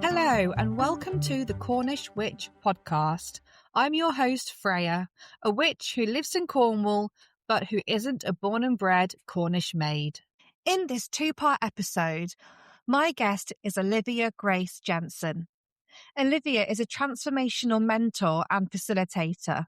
Hello and welcome to the Cornish Witch podcast. I'm your host Freya, a witch who lives in Cornwall but who isn't a born and bred Cornish maid. In this two-part episode, my guest is Olivia Grace Jensen. Olivia is a transformational mentor and facilitator.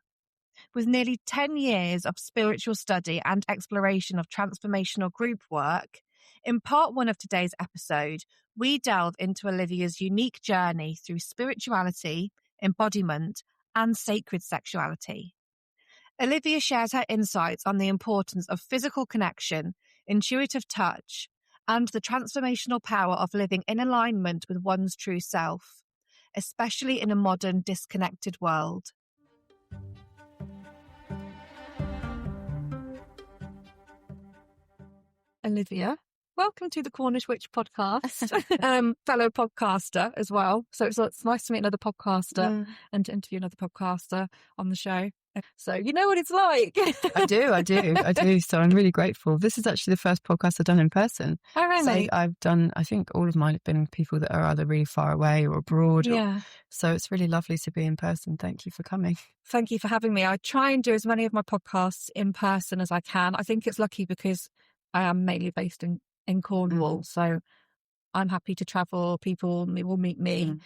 With nearly 10 years of spiritual study and exploration of transformational group work, in part one of today's episode, we delve into Olivia's unique journey through spirituality, embodiment, and sacred sexuality. Olivia shares her insights on the importance of physical connection, intuitive touch, and the transformational power of living in alignment with one's true self, especially in a modern, disconnected world. Olivia, welcome to the Cornish Witch podcast, fellow podcaster as well. So it's nice to meet another podcaster and to interview another podcaster on the show. So you know what it's like. I do. So I'm really grateful. This is actually the first podcast I've done in person. Oh, really? So I've done, I think all of mine have been people that are either really far away or abroad. So it's really lovely to be in person. Thank you for coming. Thank you for having me. I try and do as many of my podcasts in person as I can. I think it's lucky because I am mainly based in Cornwall. So I'm happy to travel. People will meet me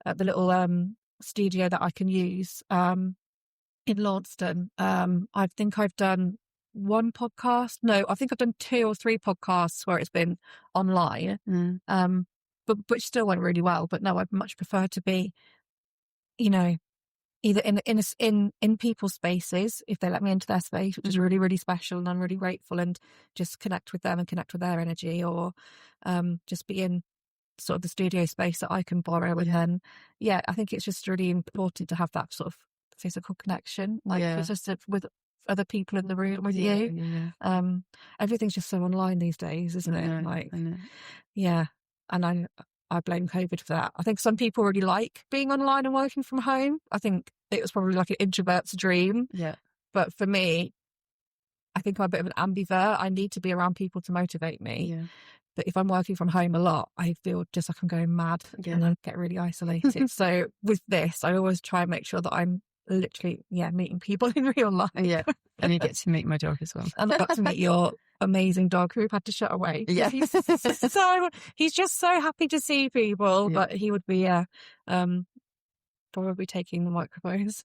at the little studio that I can use in Launceston. I think I've done one podcast. No, I think I've done 2 or 3 podcasts where it's been online, but which still went really well. But no, I'd much prefer to be, either in people's spaces, if they let me into their space, which is really, really special, and I'm really grateful, and just connect with them and connect with their energy, or just be in sort of the studio space that I can borrow. And then, I think it's just really important to have that sort of physical connection, it's just with other people in the room with you. Everything's just so online these days, isn't it? I know. And I blame COVID for that. I think some people really like being online and working from home. I think it was probably like an introvert's dream. But for me, I think I'm a bit of an ambivert. I need to be around people to motivate me. But if I'm working from home a lot, I feel just like I'm going mad and I get really isolated. So with this, I always try and make sure that I'm literally, meeting people in real life. And you get to meet my dog as well. And I got to meet your amazing dog who we've had to shut away. He's just so happy to see people, but he would be probably taking the microphones.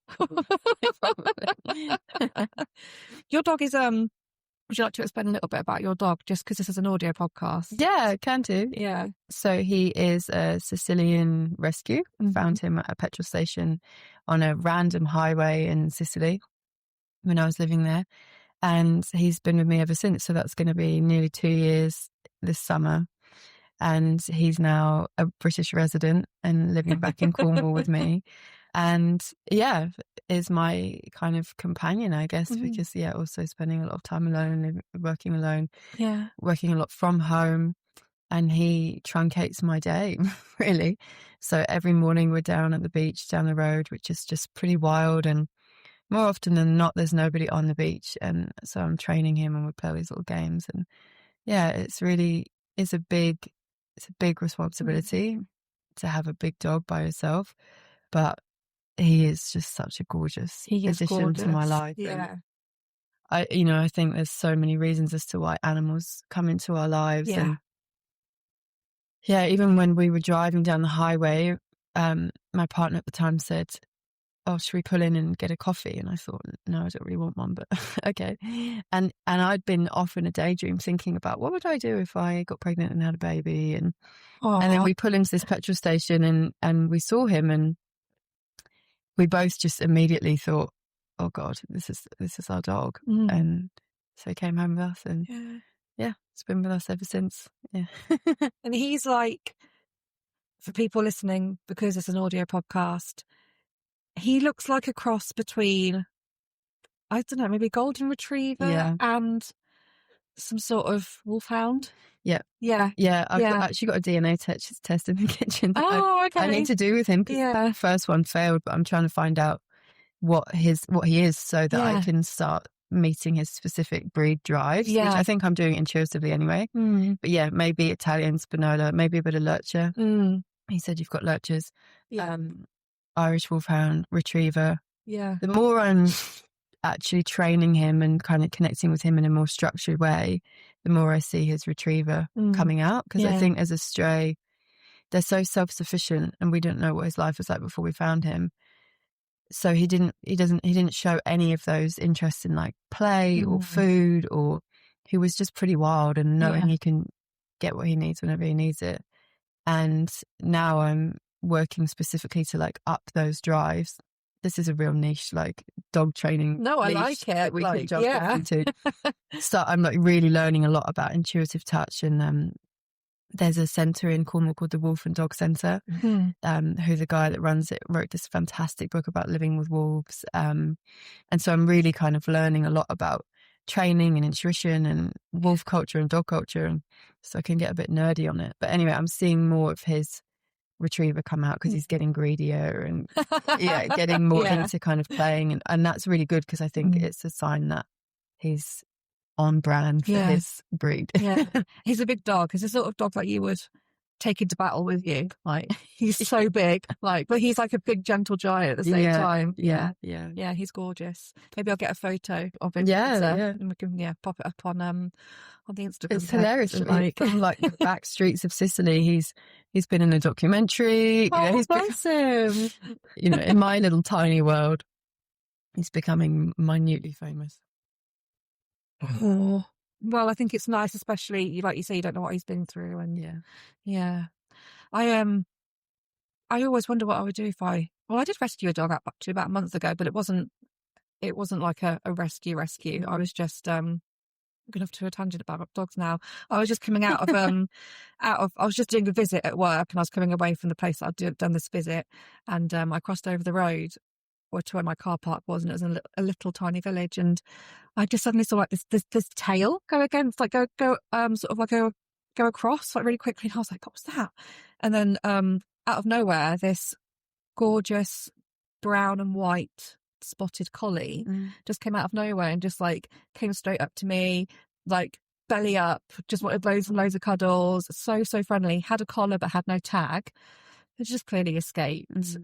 Your dog is would you like to explain a little bit about your dog, just because this is an audio podcast? Yeah, can do. Yeah. So he is a Sicilian rescue. Found him at a petrol station on a random highway in Sicily when I was living there. And he's been with me ever since. So that's going to be nearly 2 years this summer. And he's now a British resident and living back in Cornwall with me. And is my kind of companion, I guess, because also spending a lot of time alone, working alone, working a lot from home. And he truncates my day, really. So every morning we're down at the beach, down the road, which is just pretty wild. And more often than not, there's nobody on the beach. And so I'm training him and we play these little games. And it's a big responsibility to have a big dog by yourself. But he is just such a gorgeous addition to my life. I think there's so many reasons as to why animals come into our lives. And even when we were driving down the highway, my partner at the time said, "Oh, should we pull in and get a coffee?" And I thought, no, I don't really want one, but okay. And I'd been off in a daydream thinking about what would I do if I got pregnant and had a baby. And then we pull into this petrol station and we saw him, and we both just immediately thought, oh God, this is our dog. And so he came home with us, and it's been with us ever since. And he's like, for people listening, because it's an audio podcast, he looks like a cross between, I don't know, maybe golden retriever and some sort of wolfhound. I've actually got a DNA test in the kitchen. Okay. I need to do with him, because the first one failed, but I'm trying to find out what he is so that I can start meeting his specific breed drives, which I think I'm doing intuitively anyway. But maybe Italian Spinola, maybe a bit of Lurcher. He said, you've got lurchers, Yeah. Irish Wolfhound, Retriever. Yeah. The more I'm actually training him and kind of connecting with him in a more structured way, the more I see his Retriever coming out. Because I think as a stray, they're so self-sufficient, and we don't know what his life was like before we found him. So he didn't show any of those interests in like play or food, or he was just pretty wild and knowing he can get what he needs whenever he needs it. And now I'm working specifically to like up those drives. This is a real niche, like dog training. No, I like it. That we like, can jump off into. So I'm like really learning a lot about intuitive touch, and there's a centre in Cornwall called the Wolf and Dog Centre, who the guy that runs it wrote this fantastic book about living with wolves. And so I'm really kind of learning a lot about training and intuition and wolf culture and dog culture, and so I can get a bit nerdy on it. But anyway, I'm seeing more of his Retriever come out because he's getting greedier and getting more into kind of playing, and that's really good because I think it's a sign that he's on brand for his breed. He's a big dog. He's the sort of dog that you would take into battle with you. Like, he's so big, like, but he's like a big gentle giant at the same time. Yeah, he's gorgeous. Maybe I'll get a photo of him. And we can pop it up on the Instagram. It's hilarious. From like the back streets of Sicily, he's been in a documentary. Bless him. In my little tiny world, he's becoming minutely famous. Oh. Well, I think it's nice, especially like you say, you don't know what he's been through, and I always wonder what I would do if I did rescue a dog up to about a month ago, but it wasn't like a rescue. I was just I'm going off to a tangent about dogs now. I was just coming out of I was just doing a visit at work, and I was coming away from the place that I'd done this visit, and I crossed over the road to where my car park was, and it was a little tiny village, and I just suddenly saw like this tail go against, like go sort of like go across like really quickly, and I was like, what was that? And then out of nowhere, this gorgeous brown and white spotted collie just came out of nowhere and just like came straight up to me, like belly up, just wanted loads and loads of cuddles. So friendly, had a collar but had no tag. It just clearly escaped.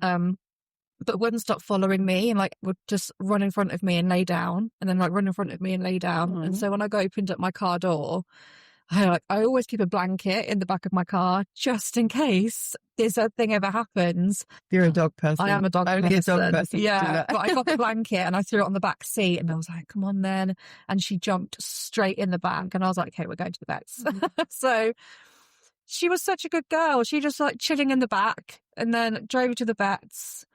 But wouldn't stop following me, and like would just run in front of me and lay down, and then like run in front of me and lay down. And so when I opened up my car door, I always keep a blanket in the back of my car just in case this thing ever happens. You're a dog person. I am a dog person. Only a dog person. Yeah, but I got the blanket and I threw it on the back seat, and I was like, come on then. And she jumped straight in the back, and I was like, okay, we're going to the vets. So she was such a good girl. She just like chilling in the back, and then drove to the vets.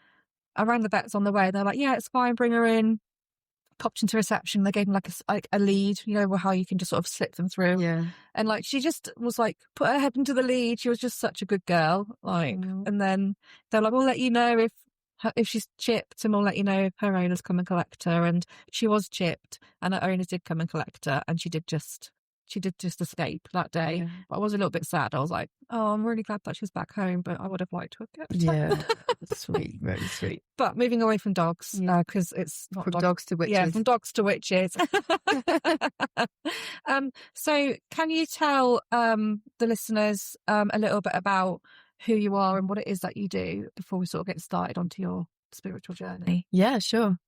I rang the vets on the way. They're like, yeah, it's fine, bring her in. Popped into reception. They gave me like a lead, how you can just sort of slip them through. Yeah. And like, she just was like, put her head into the lead. She was just such a good girl. Like, and then they're like, we'll let you know if she's chipped, and we'll let you know if her owners come and collect her. And she was chipped, and her owners did come and collect her, and she did just escape that day. Yeah. But I was a little bit sad. I was like, oh, I'm really glad that she's back home, but I would have liked to have kept her. Yeah, sweet, very sweet. But moving away from dogs, because it's not from dogs to witches. Yeah, from dogs to witches. So can you tell the listeners a little bit about who you are and what it is that you do before we sort of get started onto your spiritual journey? Yeah, sure.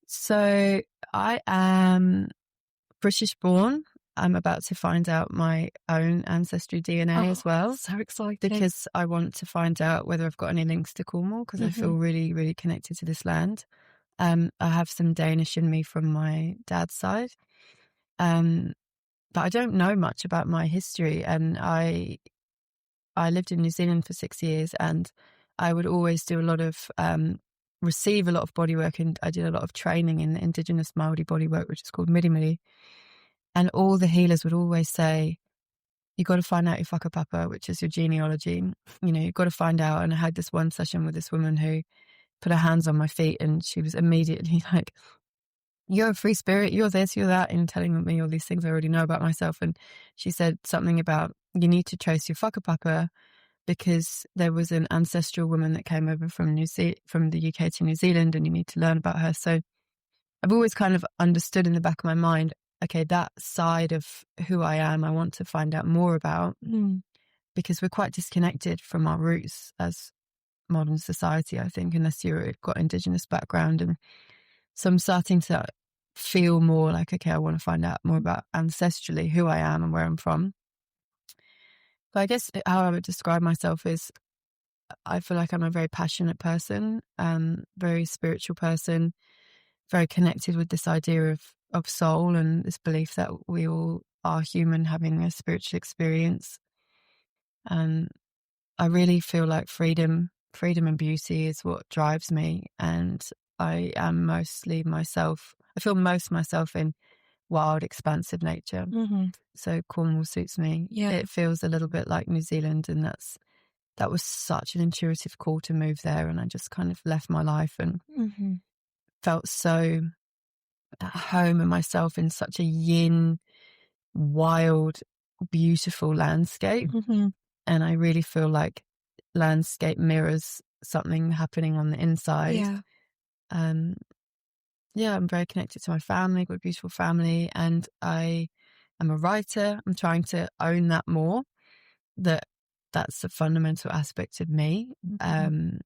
So I am British born. I'm about to find out my own ancestry DNA as well. So exciting. Because I want to find out whether I've got any links to Cornwall, because I feel really, really connected to this land. I have some Danish in me from my dad's side. But I don't know much about my history. And I lived in New Zealand for 6 years, and I would always do a lot of, receive a lot of bodywork, and I did a lot of training in Indigenous Māori bodywork, which is called mirimiri. And all the healers would always say, you got to find out your whakapapa, which is your genealogy. You've got to find out. And I had this one session with this woman who put her hands on my feet, and she was immediately like, you're a free spirit, you're this, you're that, and telling me all these things I already know about myself. And she said something about, you need to trace your whakapapa, because there was an ancestral woman that came over from the UK to New Zealand, and you need to learn about her. So I've always kind of understood in the back of my mind, okay, that side of who I am, I want to find out more about. because we're quite disconnected from our roots as modern society, I think, unless you've got Indigenous background. And so I'm starting to feel more like, okay, I want to find out more about ancestrally who I am and where I'm from. But I guess how I would describe myself is I feel like I'm a very passionate person, very spiritual person, very connected with this idea of soul and this belief that we all are human having a spiritual experience. And I really feel like freedom and beauty is what drives me. And I am mostly myself. I feel most myself in wild, expansive nature. Mm-hmm. So Cornwall suits me. Yeah. It feels a little bit like New Zealand, and that was such an intuitive call to move there. And I just kind of left my life and felt so at home and myself in such a yin, wild, beautiful landscape. And I really feel like landscape mirrors something happening on the inside. I'm very connected to my family, got a beautiful family, and I am a writer. I'm trying to own that more, that's a fundamental aspect of me. And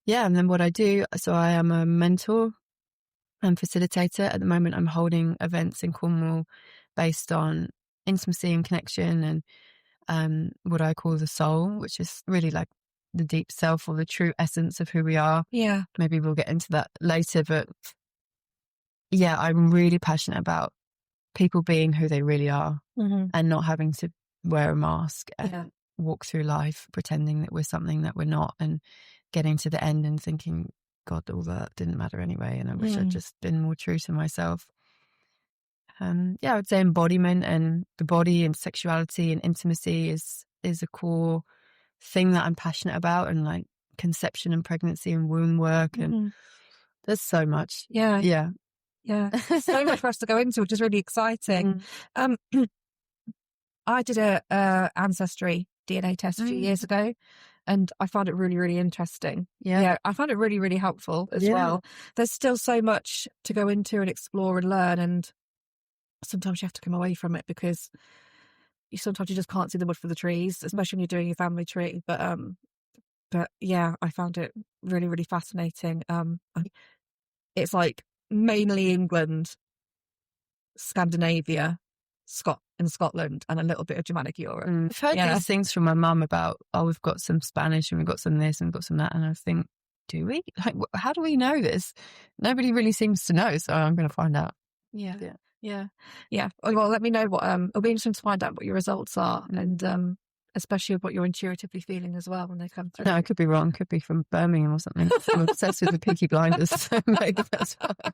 then what I do, so I am a mentor and facilitator. At the moment, I'm holding events in Cornwall based on intimacy and connection and what I call the soul, which is really like the deep self or the true essence of who we are. Yeah. Maybe we'll get into that later, but yeah, I'm really passionate about people being who they really are and not having to wear a mask and walk through life pretending that we're something that we're not, and getting to the end and thinking, God, all that didn't matter anyway, and I wish I'd just been more true to myself. I would say embodiment and the body and sexuality and intimacy is a core thing that I'm passionate about, and like conception and pregnancy and womb work, and there's so much. Yeah. So much for us to go into, which is really exciting. I did a ancestry DNA test a few years ago, and I found it really, really interesting. I found it really, really helpful as well. There's still so much to go into and explore and learn, and sometimes you have to come away from it because sometimes you just can't see the wood for the trees, especially when you're doing your family tree. But yeah, I found it really, really fascinating. It's like mainly England, Scandinavia, Scotland, and a little bit of Germanic Europe. I've heard these things from my mum about, we've got some Spanish and we've got some this and we've got some that, and I think, do we? Like, how do we know this? Nobody really seems to know, so I'm going to find out. Yeah. Well, let me know what. It'll be interesting to find out what your results are, and especially what you're intuitively feeling as well when they come through. No, I could be wrong. Could be from Birmingham or something. I'm obsessed with the Peaky Blinders, so maybe that's why.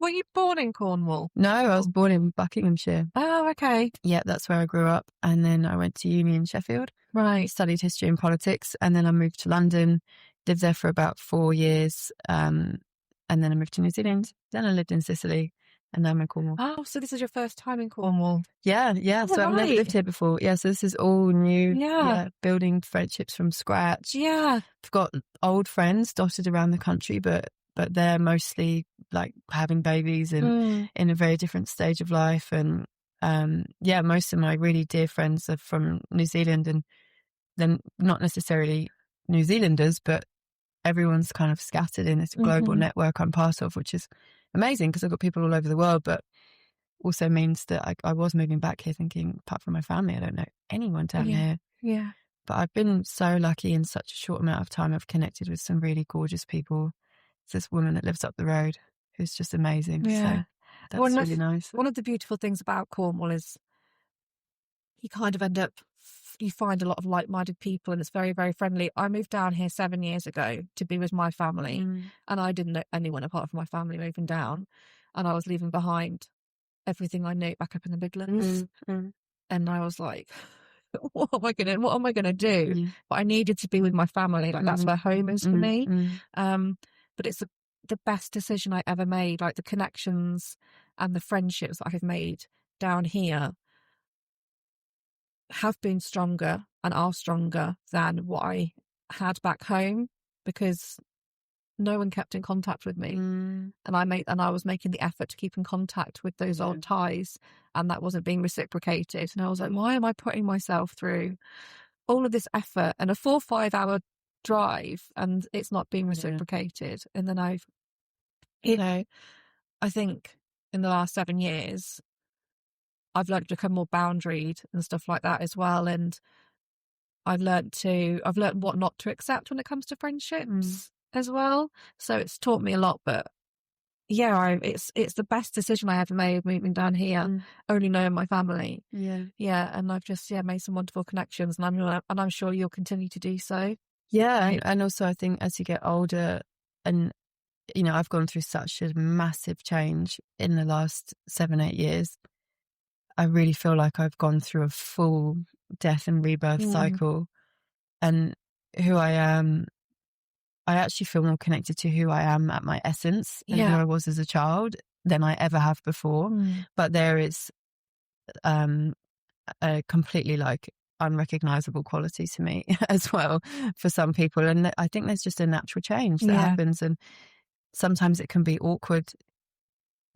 Were you born in Cornwall? No, I was born in Buckinghamshire. Oh, okay. Yeah, that's where I grew up, and then I went to uni in Sheffield. Right. Studied history and politics, and then I moved to London. Lived there for about 4 years, and then I moved to New Zealand. Then I lived in Sicily. And now I'm in Cornwall. Oh, so this is your first time in Cornwall? Yeah. So I've never lived here before. Yeah, so this is all new. Yeah. Building friendships from scratch. Yeah. I've got old friends dotted around the country, but they're mostly like having babies and in a very different stage of life. And most of my really dear friends are from New Zealand, and then not necessarily New Zealanders, but everyone's kind of scattered in this global network I'm part of, which is amazing because I've got people all over the world, but also means that I was moving back here thinking, apart from my family, I don't know anyone down here. Yeah. But I've been so lucky in such a short amount of time. I've connected with some really gorgeous people. There's this woman that lives up the road who's just amazing. Yeah. So that's really nice. One of the beautiful things about Cornwall is you kind of you find a lot of like-minded people, and it's very, very friendly. I moved down here 7 years ago to be with my family, and I didn't know anyone apart from my family moving down, and I was leaving behind everything I knew back up in the Midlands. And I was like, what am I gonna do? But I needed to be with my family. Like that's where home is for me. But it's the best decision I ever made. Like the connections and the friendships that I have made down here have been stronger and are stronger than what I had back home, because no one kept in contact with me. And I was making the effort to keep in contact with those old ties, and that wasn't being reciprocated. And I was like, why am I putting myself through all of this effort and a 4 or 5 hour drive, and it's not being reciprocated? And then I think in the last 7 years, I've learned to become more boundaried and stuff like that as well. And I've learned what not to accept when it comes to friendships as well. So it's taught me a lot. But yeah, it's the best decision I ever made moving down here, only knowing my family. Yeah, and I've just made some wonderful connections, and I'm sure you'll continue to do so. Yeah, and also I think as you get older, and I've gone through such a massive change in the last 7-8 years. I really feel like I've gone through a full death and rebirth cycle, and who I am, I actually feel more connected to who I am at my essence and who I was as a child than I ever have before. But there is a completely like unrecognizable quality to me as well for some people. And I think there's just a natural change that happens. And sometimes it can be awkward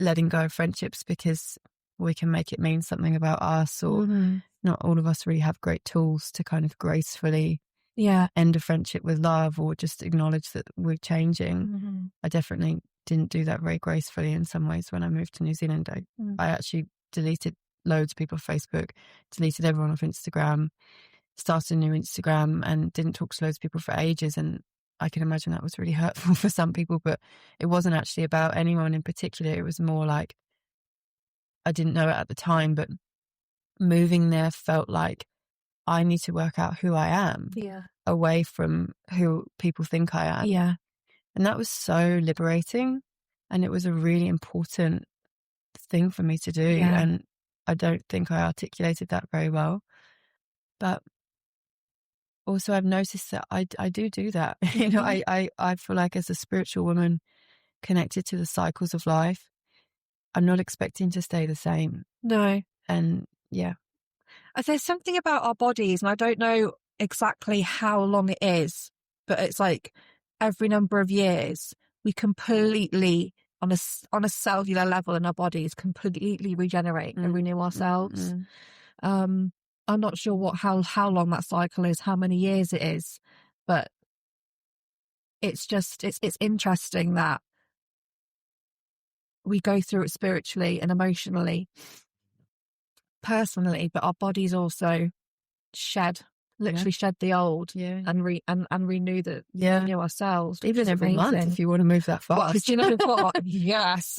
letting go of friendships because we can make it mean something about us, or not all of us really have great tools to kind of gracefully end a friendship with love, or just acknowledge that we're changing. I definitely didn't do that very gracefully in some ways when I moved to New Zealand. I actually deleted loads of people off Facebook, deleted everyone off Instagram, started a new Instagram, and didn't talk to loads of people for ages. And I can imagine that was really hurtful for some people, but it wasn't actually about anyone in particular. It was more like, I didn't know it at the time, but moving there felt like I need to work out who I am away from who people think I am. And that was so liberating, and it was a really important thing for me to do. And I don't think I articulated that very well, but also I've noticed that I do that. I feel like as a spiritual woman connected to the cycles of life, I'm not expecting to stay the same. No. And there's something about our bodies, and I don't know exactly how long it is, but it's like every number of years we completely, on a cellular level in our bodies, completely regenerate and renew ourselves. I'm not sure how long that cycle is, how many years it is, but it's interesting that we go through it spiritually and emotionally, personally, but our bodies also shed the old and renew renew ourselves. Even every month, if you want to move that fast. Well, do you know what? Yes.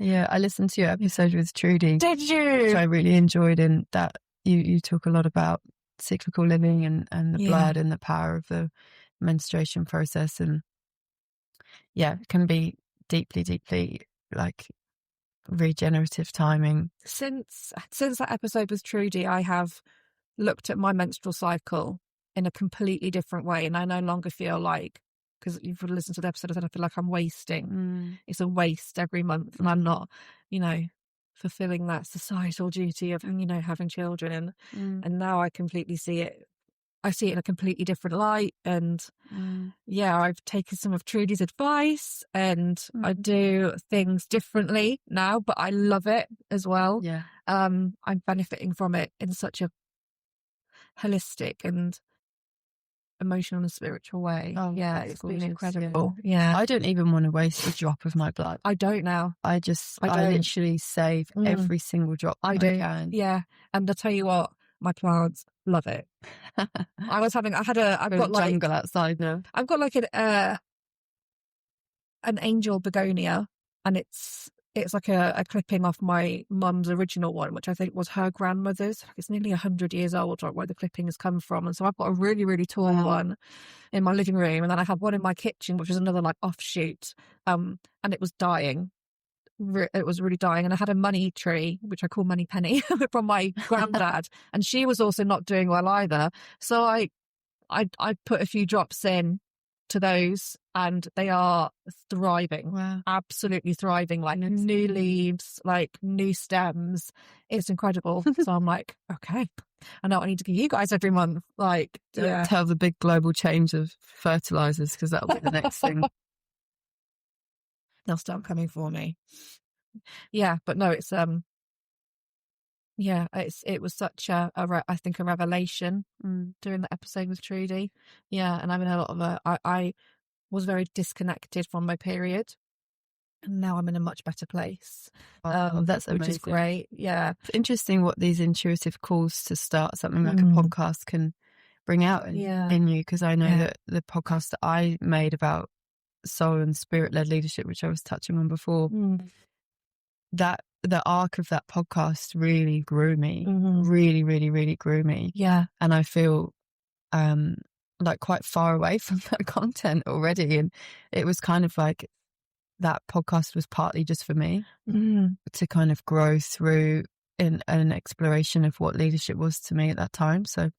I listened to your episode with Trudy. Did you? Which I really enjoyed, and that you talk a lot about cyclical living and the blood and the power of the menstruation process, and it can be deeply, deeply like regenerative timing. Since that episode with Trudy, I have looked at my menstrual cycle in a completely different way, and I no longer feel like, because you've listened to the episode, I feel like I'm wasting. It's a waste every month, and I'm not, fulfilling that societal duty of having children, and now I completely see it. I see it in a completely different light, and I've taken some of Trudy's advice, and I do things differently now, but I love it as well. I'm benefiting from it in such a holistic and emotional and spiritual way. It's been incredible. I don't even want to waste a drop of my blood. I don't now. I literally save every single drop I can. And I'll tell you what, my plants love it. I've got like jungle outside now. I've got like an angel begonia, and it's like a clipping off my mum's original one, which I think was her grandmother's. It's nearly 100 years old, like where the clipping has come from. And so I've got a really, really tall one in my living room, and then I have one in my kitchen, which is another like offshoot. And it was dying. It was really dying, and I had a money tree, which I call Money Penny, from my granddad, and she was also not doing well either. So I put a few drops in to those, and they are thriving. Wow. Absolutely thriving, like new leaves, like new stems. It's incredible. So I'm like, okay, I know I need to give you guys every month. Like, Don't tell the big global change of fertilizers, because that'll be the next thing. They'll start coming for me. Yeah, but no, it's it was such I think a revelation during the episode with Trudy. Yeah, and having a lot of I was very disconnected from my period, and now I'm in a much better place. That's amazing. Which is great. Yeah, it's interesting what these intuitive calls to start something like a podcast can bring out in you, because I know that the podcast that I made about soul and spirit-led leadership, which I was touching on before, that the arc of that podcast really grew me, really, really, really grew me. Yeah. And I feel like quite far away from that content already. And it was kind of like that podcast was partly just for me to kind of grow through in an exploration of what leadership was to me at that time. So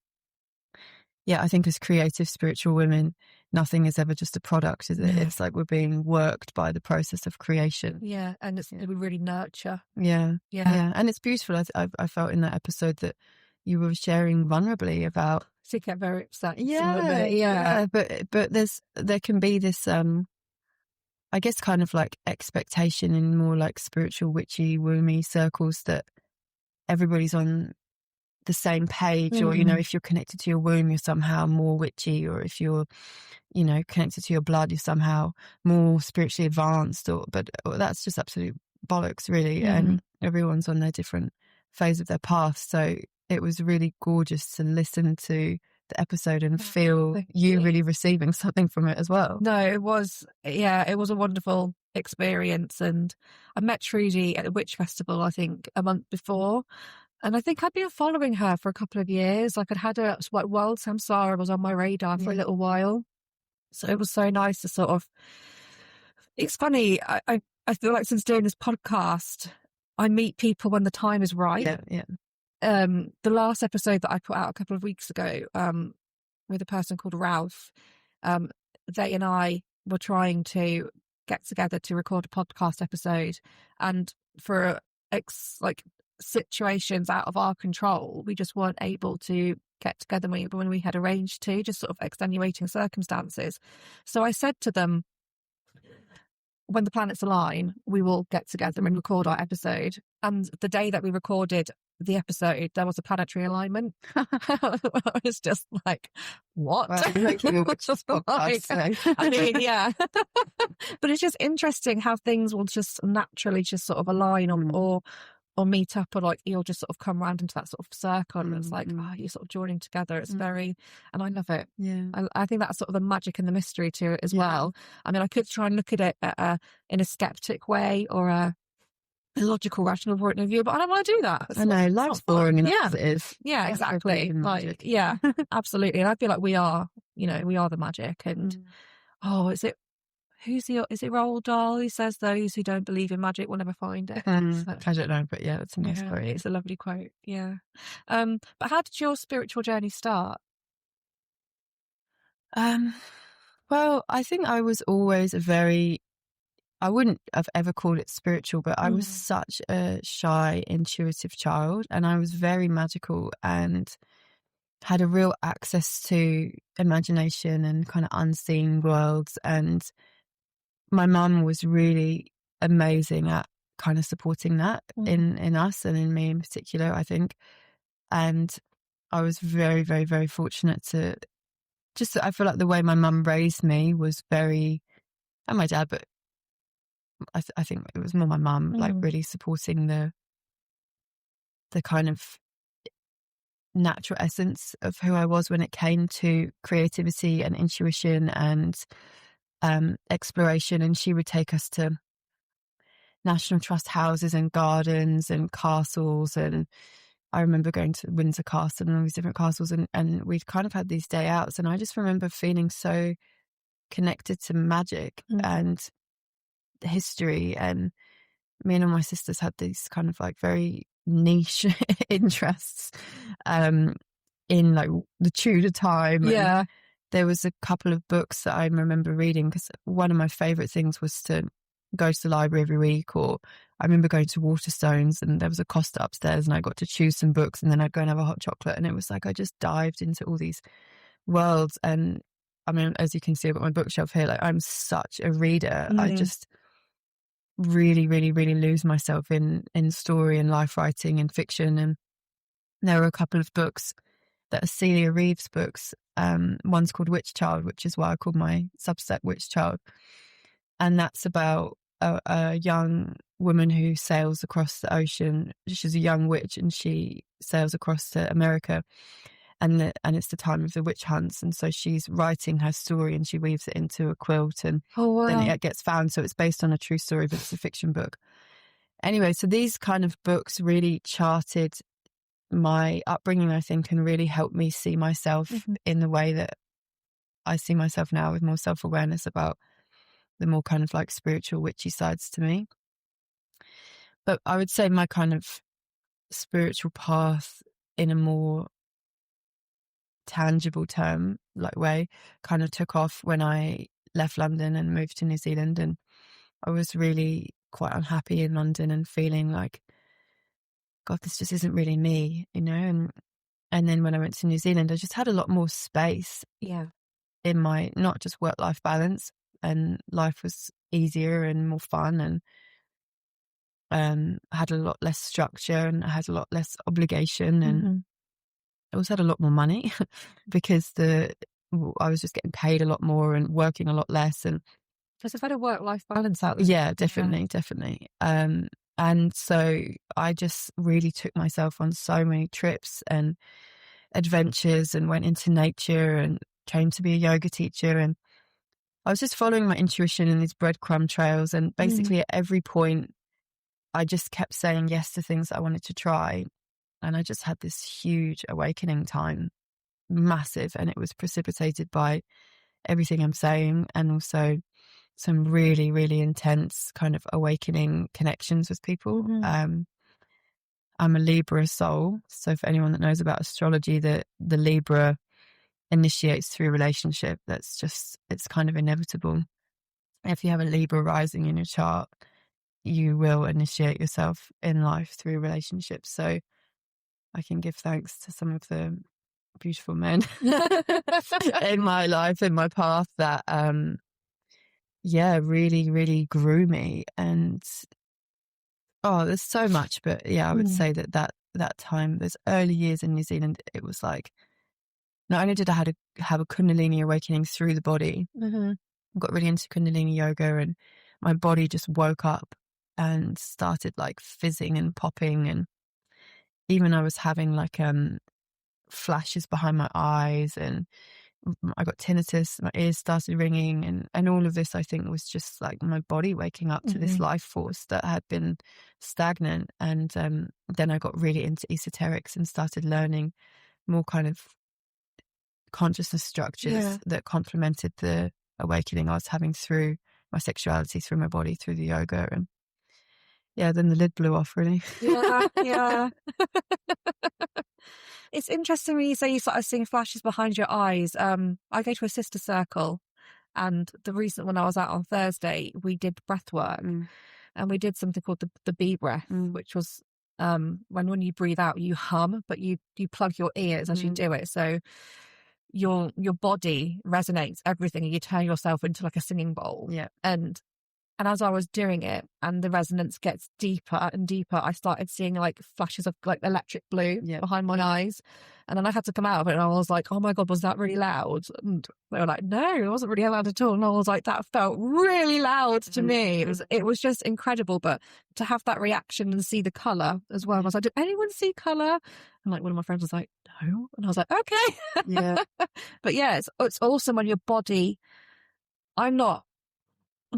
yeah, I think as creative spiritual women, nothing is ever just a product, is it? Yeah. It's like we're being worked by the process of creation. Yeah, and we really nurture. Yeah. And it's beautiful. I felt in that episode that you were sharing vulnerably about. So you get very upset. But there can be this, I guess, kind of like expectation in more like spiritual witchy woomy circles that everybody's on the same page, or if you're connected to your womb, you're somehow more witchy, or if you're connected to your blood, you're somehow more spiritually advanced, but that's just absolute bollocks, really. And everyone's on their different phase of their path. So it was really gorgeous to listen to the episode and feel you really receiving something from it as well. No, it was a wonderful experience. And I met Trudy at the Witch Festival, I think a month before. And I think I'd been following her for a couple of years. Like, I'd had a Wild Samsara was on my radar for a little while. So it was so nice to sort of, it's funny. I feel like since doing this podcast, I meet people when the time is right. Yeah. The last episode that I put out a couple of weeks ago, with a person called Ralph, they and I were trying to get together to record a podcast episode, and for situations out of our control, we just weren't able to get together when we had arranged to, just sort of extenuating circumstances. So I said to them, when the planets align, we will get together and record our episode. And the day that we recorded the episode, there was a planetary alignment. I was just like, what? Well, I mean, yeah. But it's just interesting how things will just naturally just sort of align or meet up, or like you'll just sort of come around into that sort of circle, and it's like, you're sort of joining together. It's very, and I love it. Yeah. I think that's sort of the magic and the mystery to it as well. I mean, I could try and look at it in a skeptic way or a logical, rational point of view, but I don't want to do that. I know, life's boring enough as it is. Yeah, exactly. Like, yeah, absolutely. And I feel like we are the magic. And is it Roald Dahl who says those who don't believe in magic will never find it? I don't know, but yeah, that's a nice quote. It's a lovely quote. Yeah. But how did your spiritual journey start? Well, I think I was always I wouldn't have ever called it spiritual, but I was such a shy, intuitive child, and I was very magical and had a real access to imagination and kind of unseen worlds. And my mum was really amazing at kind of supporting that in us and in me in particular, I think. And I was very, very, very fortunate to I feel like the way my mum raised me was and my dad, but I think it was more my mum, like really supporting the kind of natural essence of who I was when it came to creativity and intuition and exploration. And she would take us to National Trust houses and gardens and castles, and I remember going to Windsor Castle and all these different castles, and we'd kind of had these day outs, and I just remember feeling so connected to magic and history. And me and all my sisters had these kind of like very niche interests in like the Tudor time. Yeah. And there was a couple of books that I remember reading, because one of my favourite things was to go to the library every week, or I remember going to Waterstones and there was a Costa upstairs and I got to choose some books and then I'd go and have a hot chocolate. And it was like I just dived into all these worlds. And I mean, as you can see, I've got my bookshelf here. Like, I'm such a reader. I just really, really, really lose myself in story and life writing and fiction. And there were a couple of books that are Celia Reeves books. One's called Witch Child, which is why I called my Substack Witch Child. And that's about a young woman who sails across the ocean. She's a young witch and she sails across to America. And it's the time of the witch hunts. And so she's writing her story and she weaves it into a quilt and then it gets found. So it's based on a true story, but it's a fiction book. Anyway, so these kind of books really charted my upbringing, I think, and really helped me see myself in the way that I see myself now, with more self-awareness about the more kind of like spiritual witchy sides to me. But I would say my kind of spiritual path in a more tangible term, like way, kind of took off when I left London and moved to New Zealand. And I was really quite unhappy in London and feeling like, God, this just isn't really me, you know? And then when I went to New Zealand, I just had a lot more space in my, not just work-life balance, and life was easier and more fun, and I had a lot less structure and I had a lot less obligation, and I also had a lot more money because I was just getting paid a lot more and working a lot less. And there's a better work-life balance out there. Yeah, definitely. And so I just really took myself on so many trips and adventures and went into nature and trained to be a yoga teacher. And I was just following my intuition in these breadcrumb trails. And basically at every point, I just kept saying yes to things that I wanted to try. And I just had this huge awakening time, massive. And it was precipitated by everything I'm saying, and also some really, really intense kind of awakening connections with people. I'm a Libra soul. So for anyone that knows about astrology, the Libra initiates through relationship. It's kind of inevitable. If you have a Libra rising in your chart, you will initiate yourself in life through relationships. So I can give thanks to some of the beautiful men in my life, in my path, that really, really grew me. And there's so much, but I would say that time, those early years in New Zealand, it was like, not only did I have a Kundalini awakening through the body, I got really into Kundalini yoga, and my body just woke up and started like fizzing and popping, and even I was having like flashes behind my eyes, and I got tinnitus, my ears started ringing, and all of this, I think, was just like my body waking up to this life force that had been stagnant. And then I got really into esoterics and started learning more kind of consciousness structures that complemented the awakening I was having through my sexuality, through my body, through the yoga. And then the lid blew off, really. Yeah. It's interesting when you say you started seeing flashes behind your eyes. I go to a sister circle, and when I was out on Thursday, we did breath work, and we did something called the bee breath, which was when you breathe out, you hum, but you plug your ears as you do it. So your body resonates everything, and you turn yourself into like a singing bowl. And as I was doing it and the resonance gets deeper and deeper, I started seeing like flashes of like electric blue behind my eyes. And then I had to come out of it, and I was like, oh my God, was that really loud? And they were like, no, it wasn't really loud at all. And I was like, that felt really loud to me. It was just incredible. But to have that reaction and see the colour as well. I was like, did anyone see colour? And like one of my friends was like, no. And I was like, okay. But it's awesome when your body, I'm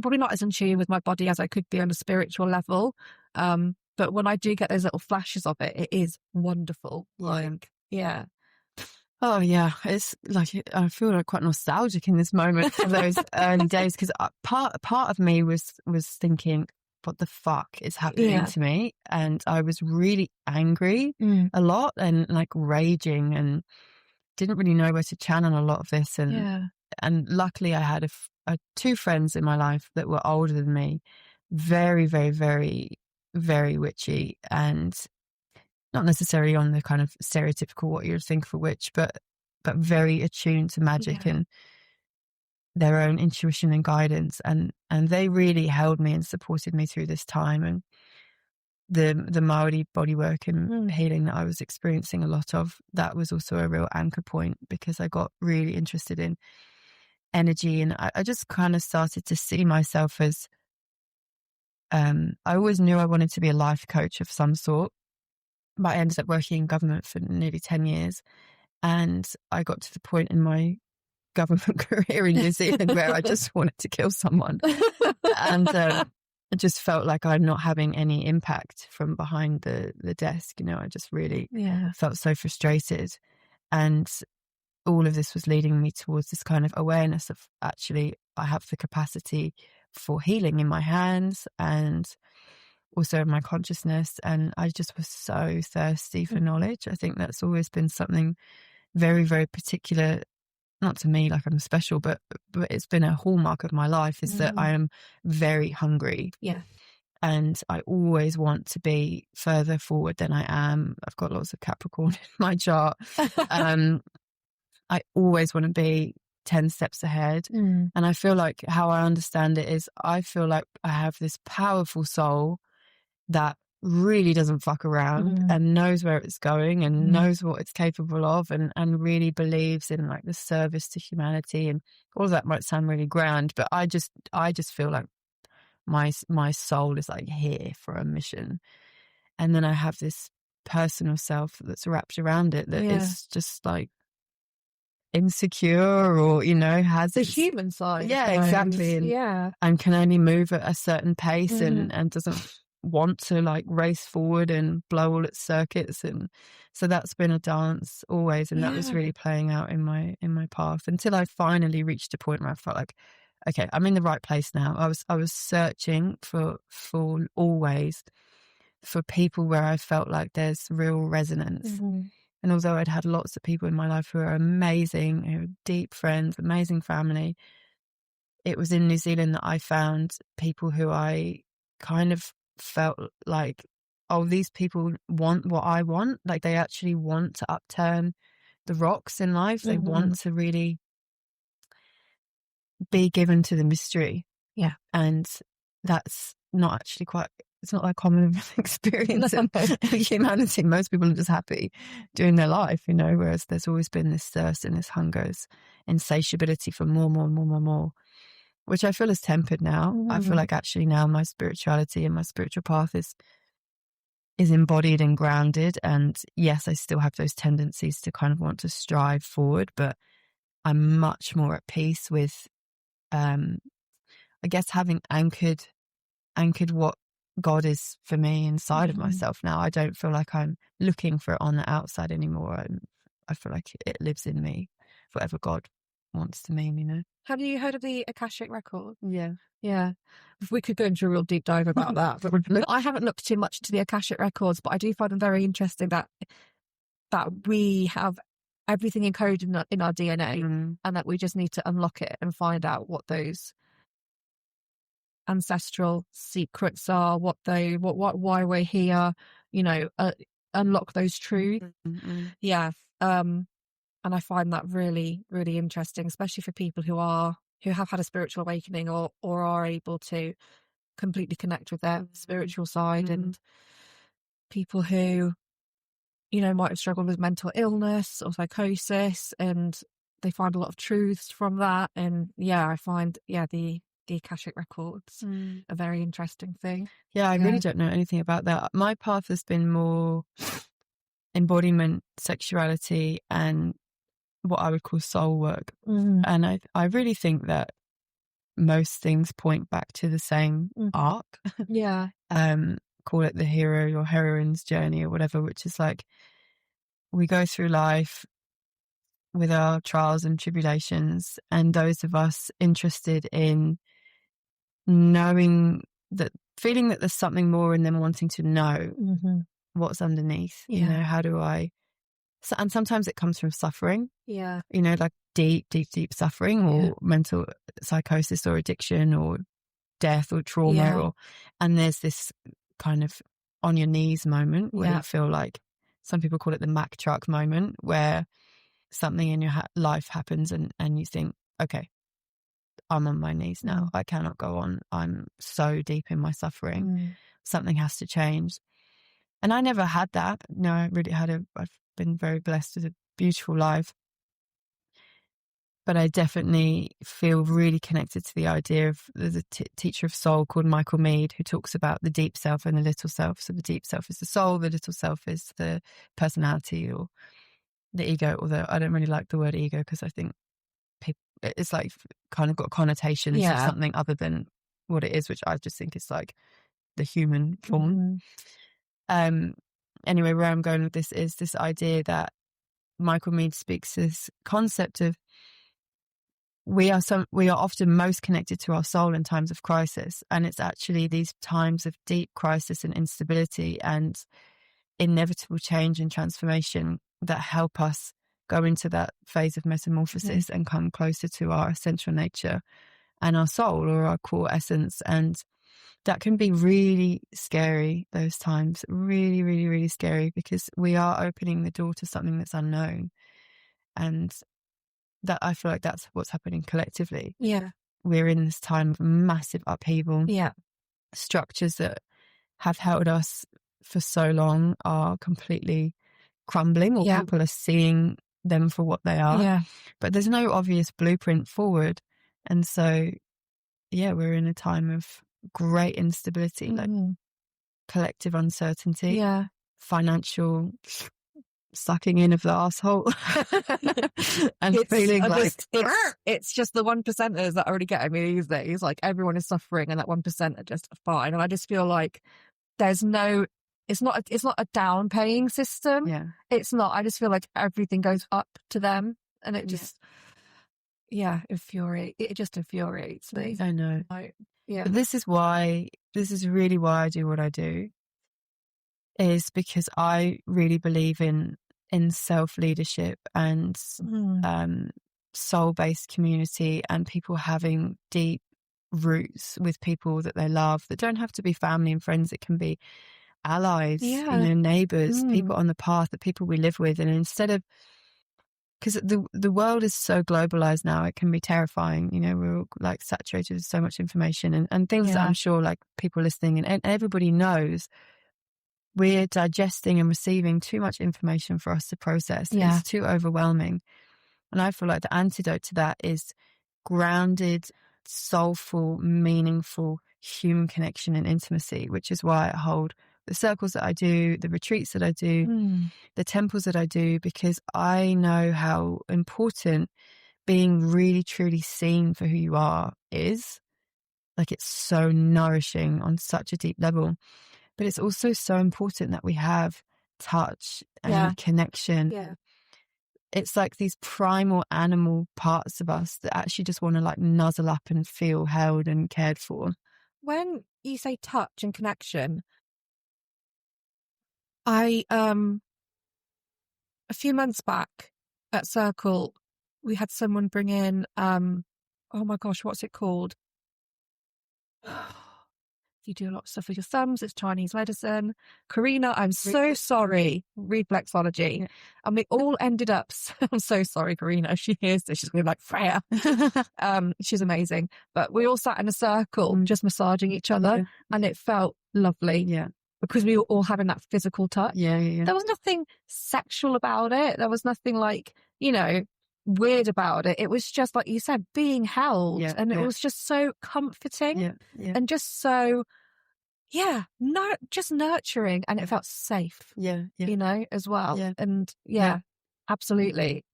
probably not as in tune with my body as I could be on a spiritual level. But when I do get those little flashes of it, it is wonderful. Oh yeah, it's like I feel like quite nostalgic in this moment of those early days, because part of me was thinking, what the fuck is happening to me? And I was really angry a lot, and like raging, and didn't really know where to channel a lot of this. And luckily I had two friends in my life that were older than me, very, very, very very witchy, and not necessarily on the kind of stereotypical what you'd think of a witch, but very attuned to magic and their own intuition and guidance, and they really held me and supported me through this time. And the Maori bodywork and healing that I was experiencing a lot of, that was also a real anchor point, because I got really interested in energy, and I just kind of started to see myself as I always knew I wanted to be a life coach of some sort, but I ended up working in government for nearly 10 years, and I got to the point in my government career in New Zealand where I just wanted to kill someone. And I just felt like I'm not having any impact from behind the desk. You know, I just really felt so frustrated. And all of this was leading me towards this kind of awareness of, actually, I have the capacity for healing in my hands and also in my consciousness. And I just was so thirsty for knowledge. I think that's always been something very, very particular, not to me like I'm special, but it's been a hallmark of my life, is that I am very hungry. Yeah. And I always want to be further forward than I am. I've got lots of Capricorn in my chart. I always want to be 10 steps ahead. And I feel like, how I understand it is, I feel like I have this powerful soul that really doesn't fuck around and knows where it's going and knows what it's capable of, and really believes in like the service to humanity. And all of that might sound really grand, but I just feel like my soul is like here for a mission. And then I have this personal self that's wrapped around it that is just like insecure, or, you know, has the human side. Yeah, exactly. And can only move at a certain pace and doesn't want to like race forward and blow all its circuits. And so that's been a dance always, and that was really playing out in my path, until I finally reached a point where I felt like, okay, I'm in the right place now. I was searching for always for people where I felt like there's real resonance. And although I'd had lots of people in my life who are amazing, who are deep friends, amazing family, it was in New Zealand that I found people who I kind of felt like, oh, these people want what I want. Like, they actually want to upturn the rocks in life. They want to really be given to the mystery. Yeah. And that's not actually it's not a common experience in humanity. Most people are just happy doing their life, you know, whereas there's always been this thirst and this hunger, this insatiability for more, which I feel is tempered now. I feel like actually now my spirituality and my spiritual path is embodied and grounded. And yes, I still have those tendencies to kind of want to strive forward, but I'm much more at peace with, I guess, having anchored what God is for me inside of myself now. I don't feel like I'm looking for it on the outside anymore. I feel like it lives in me, whatever God wants to mean, you know. Have you heard of the Akashic Record? Yeah. We could go into a real deep dive about that, but I haven't looked too much to the Akashic Records, but I do find them very interesting that we have everything encoded in our DNA, and that we just need to unlock it and find out what those ancestral secrets are, why we're here, you know, unlock those truths. And I find that really, really interesting, especially for people who have had a spiritual awakening or are able to completely connect with their spiritual side, and people who, you know, might have struggled with mental illness or psychosis, and they find a lot of truths from that. And I find the Akashic Records a very interesting thing. I really don't know anything about that. My path has been more embodiment, sexuality, and what I would call soul work. And I really think that most things point back to the same arc. Call it the hero or heroine's journey or whatever, which is like, we go through life with our trials and tribulations, and those of us interested in knowing that, feeling that there's something more, and then wanting to know what's underneath. You know, how do I... and sometimes it comes from suffering. You know, like deep suffering, or mental psychosis or addiction or death or trauma, and there's this kind of on your knees moment where you feel like, some people call it the Mack truck moment, where something in your life happens and you think, okay, I'm on my knees now. I cannot go on. I'm so deep in my suffering. Something has to change. And I never had that. No, I really I've been very blessed with a beautiful life. But I definitely feel really connected to the idea of, there's a teacher of soul called Michael Meade who talks about the deep self and the little self. So the deep self is the soul, the little self is the personality or the ego, although I don't really like the word ego because I think it's like kind of got connotations of something other than what it is, which I just think is like the human form. Anyway, where I'm going with this is this idea that Michael Meade speaks this concept of, we are often most connected to our soul in times of crisis, and it's actually these times of deep crisis and instability and inevitable change and transformation that help us go into that phase of metamorphosis and come closer to our essential nature and our soul or our core essence. And that can be really scary, those times, really, really, really scary, because we are opening the door to something that's unknown. And that, I feel like that's what's happening collectively. We're in this time of massive upheaval. Structures that have held us for so long are completely crumbling, or people are seeing them for what they are. But there's no obvious blueprint forward. And so, we're in a time of great instability, like collective uncertainty, financial sucking in of the asshole, and feeling like it's just the 1%ers that are really getting me these days. Like, everyone is suffering, and that 1% are just fine. And I just feel like there's no. It's not a down paying system. It's not. I just feel like everything goes up to them, and it just it just infuriates me. I know. Like, but this is really why I do what I do, is because I really believe in self-leadership and soul-based community, and people having deep roots with people that they love, that don't have to be family and friends. It can be allies, neighbors, people on the path, the people we live with. And instead of, because the world is so globalized now, it can be terrifying. We're all like saturated with so much information and things that I'm sure like people listening and everybody knows, we're digesting and receiving too much information for us to process. It's too overwhelming. And I feel like the antidote to that is grounded, soulful, meaningful human connection and intimacy, which is why I hold the circles that I do, the retreats that I do, the temples that I do, because I know how important being really truly seen for who you are is. Like, it's so nourishing on such a deep level, but it's also so important that we have touch and connection. It's like these primal animal parts of us that actually just want to like nuzzle up and feel held and cared for. When you say touch and connection, I a few months back at Circle, we had someone bring in oh my gosh, what's it called? You do a lot of stuff with your thumbs. It's Chinese medicine. Karina, I'm so sorry. Reflexology. And we all ended up, I'm so sorry, Karina. She hears this. She's going to be like, Freya. She's amazing. But we all sat in a circle, just massaging each other. And it felt lovely. Because we were all having that physical touch. There was nothing sexual about it. There was nothing like, weird about it. It was just, like you said, being held. And it was just so comforting and just so, just nurturing. And it felt safe, as well. And absolutely.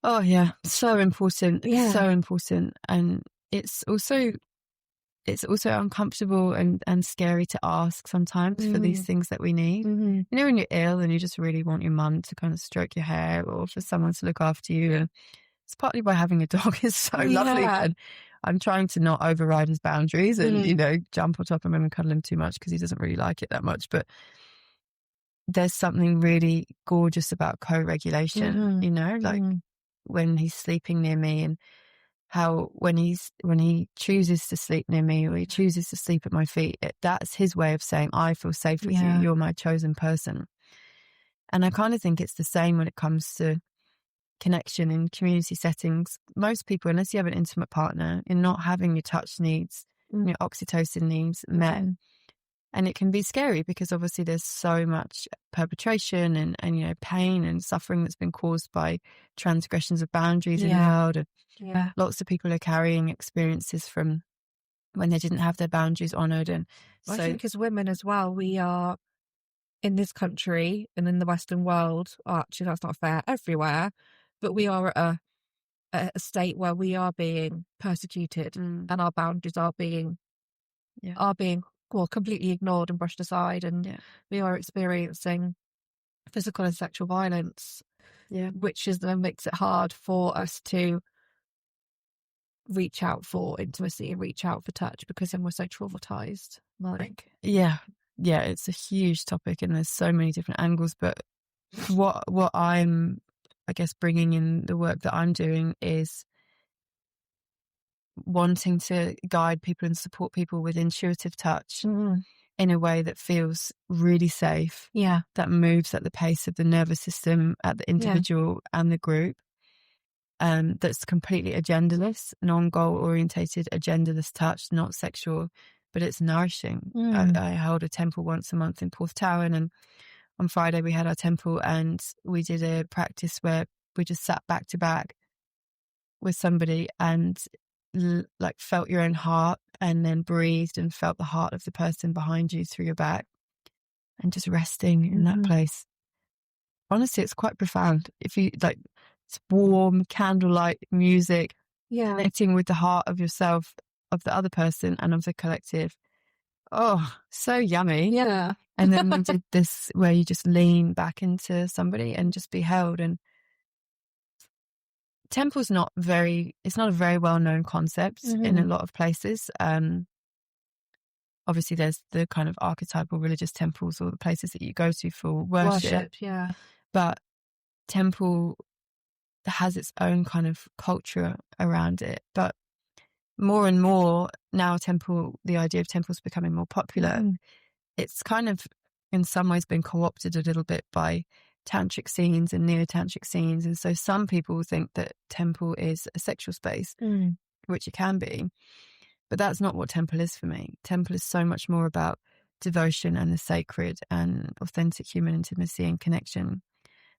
Oh, yeah. So important. So important. And it's also uncomfortable and scary to ask sometimes for these things that we need. When you're ill and you just really want your mum to kind of stroke your hair or for someone to look after you. And it's partly by having a dog is so lovely. And I'm trying to not override his boundaries and, jump on top of him and cuddle him too much because he doesn't really like it that much. But there's something really gorgeous about co-regulation, like when he's sleeping near me and how when he chooses to sleep near me or he chooses to sleep at my feet, that's his way of saying, I feel safe with you. You're my chosen person. And I kind of think it's the same when it comes to connection in community settings. Most people, unless you have an intimate partner, you're not having your touch needs, your oxytocin needs met. And it can be scary because obviously there's so much perpetration and you know, pain and suffering that's been caused by transgressions of boundaries in the world. And lots of people are carrying experiences from when they didn't have their boundaries honoured. And I think as women as well, we are in this country and in the Western world, actually that's not fair, everywhere, but we are at a state where we are being persecuted and our boundaries are being completely ignored and brushed aside, and we are experiencing physical and sexual violence, which then makes it hard for us to reach out for intimacy and reach out for touch because then we're so traumatized. It's a huge topic and there's so many different angles, but what I'm, I guess, bringing in the work that I'm doing is wanting to guide people and support people with intuitive touch in a way that feels really safe, that moves at the pace of the nervous system, at the individual and the group, that's completely agendaless, non-goal orientated, agendaless touch, not sexual, but it's nourishing. I hold a temple once a month in Porthtowan, and on Friday we had our temple and we did a practice where we just sat back to back with somebody and like felt your own heart and then breathed and felt the heart of the person behind you through your back and just resting in that place. Honestly, it's quite profound. If you like, it's warm candlelight music, connecting with the heart of yourself, of the other person and of the collective. Oh, so yummy. And then we did this where you just lean back into somebody and just be held. And temple's not a very well-known concept in a lot of places. Obviously there's the kind of archetypal religious temples or the places that you go to for worship. But temple has its own kind of culture around it. But more and more now the idea of temple is becoming more popular. It's kind of in some ways been co-opted a little bit by tantric scenes and neo-tantric scenes, and so some people think that temple is a sexual space, which it can be, but that's not what temple is for me. Temple is so much more about devotion and the sacred and authentic human intimacy and connection.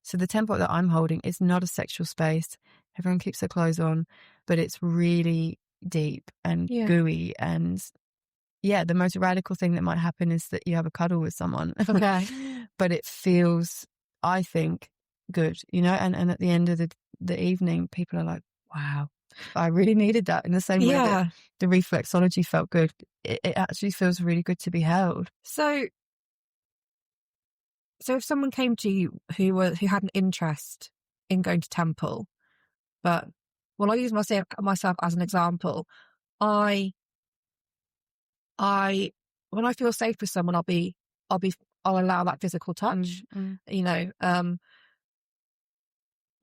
So the temple that I'm holding is not a sexual space. Everyone keeps their clothes on, but it's really deep and gooey, and the most radical thing that might happen is that you have a cuddle with someone. But it feels, I think, good, you know, and at the end of the evening, people are like, wow, I really needed that, in the same way that the reflexology felt good. It actually feels really good to be held. So if someone came to you who had an interest in going to temple, but I'll use myself as an example. When I feel safe with someone, I'll allow that physical touch. You know,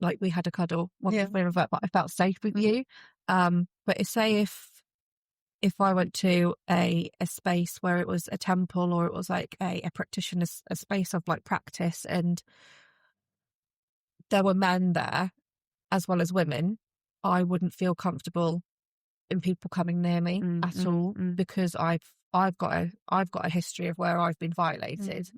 like we had a cuddle, but I felt safe with you. But say if I went to a space where it was a temple or it was like a practitioner's a space of like practice, and there were men there as well as women, I wouldn't feel comfortable in people coming near me at all, because I've got a history of where I've been violated,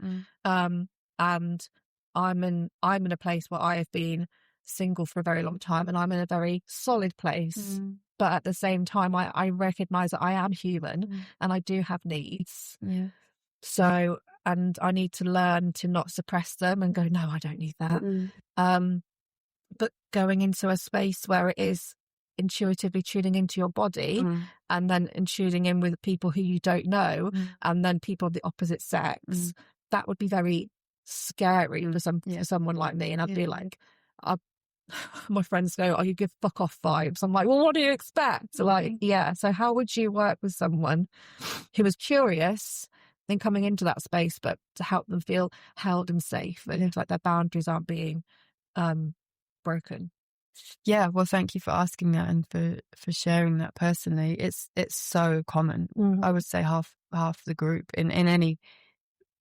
and I'm in a place where I have been single for a very long time, and I'm in a very solid place. But at the same time, I recognize that I am human and I do have needs. So, and I need to learn to not suppress them and go, no, I don't need that. But going into a space where it is intuitively tuning into your body and then tuning in with people who you don't know and then people of the opposite sex, that would be very scary for someone like me. And I'd be like, my friends go, oh, you give fuck off vibes. I'm like, well, what do you expect? Like, so how would you work with someone who is curious, then coming into that space, but to help them feel held and safe and like their boundaries aren't being broken? Yeah, well, thank you for asking that and for sharing that personally. It's so common. I would say half the group in any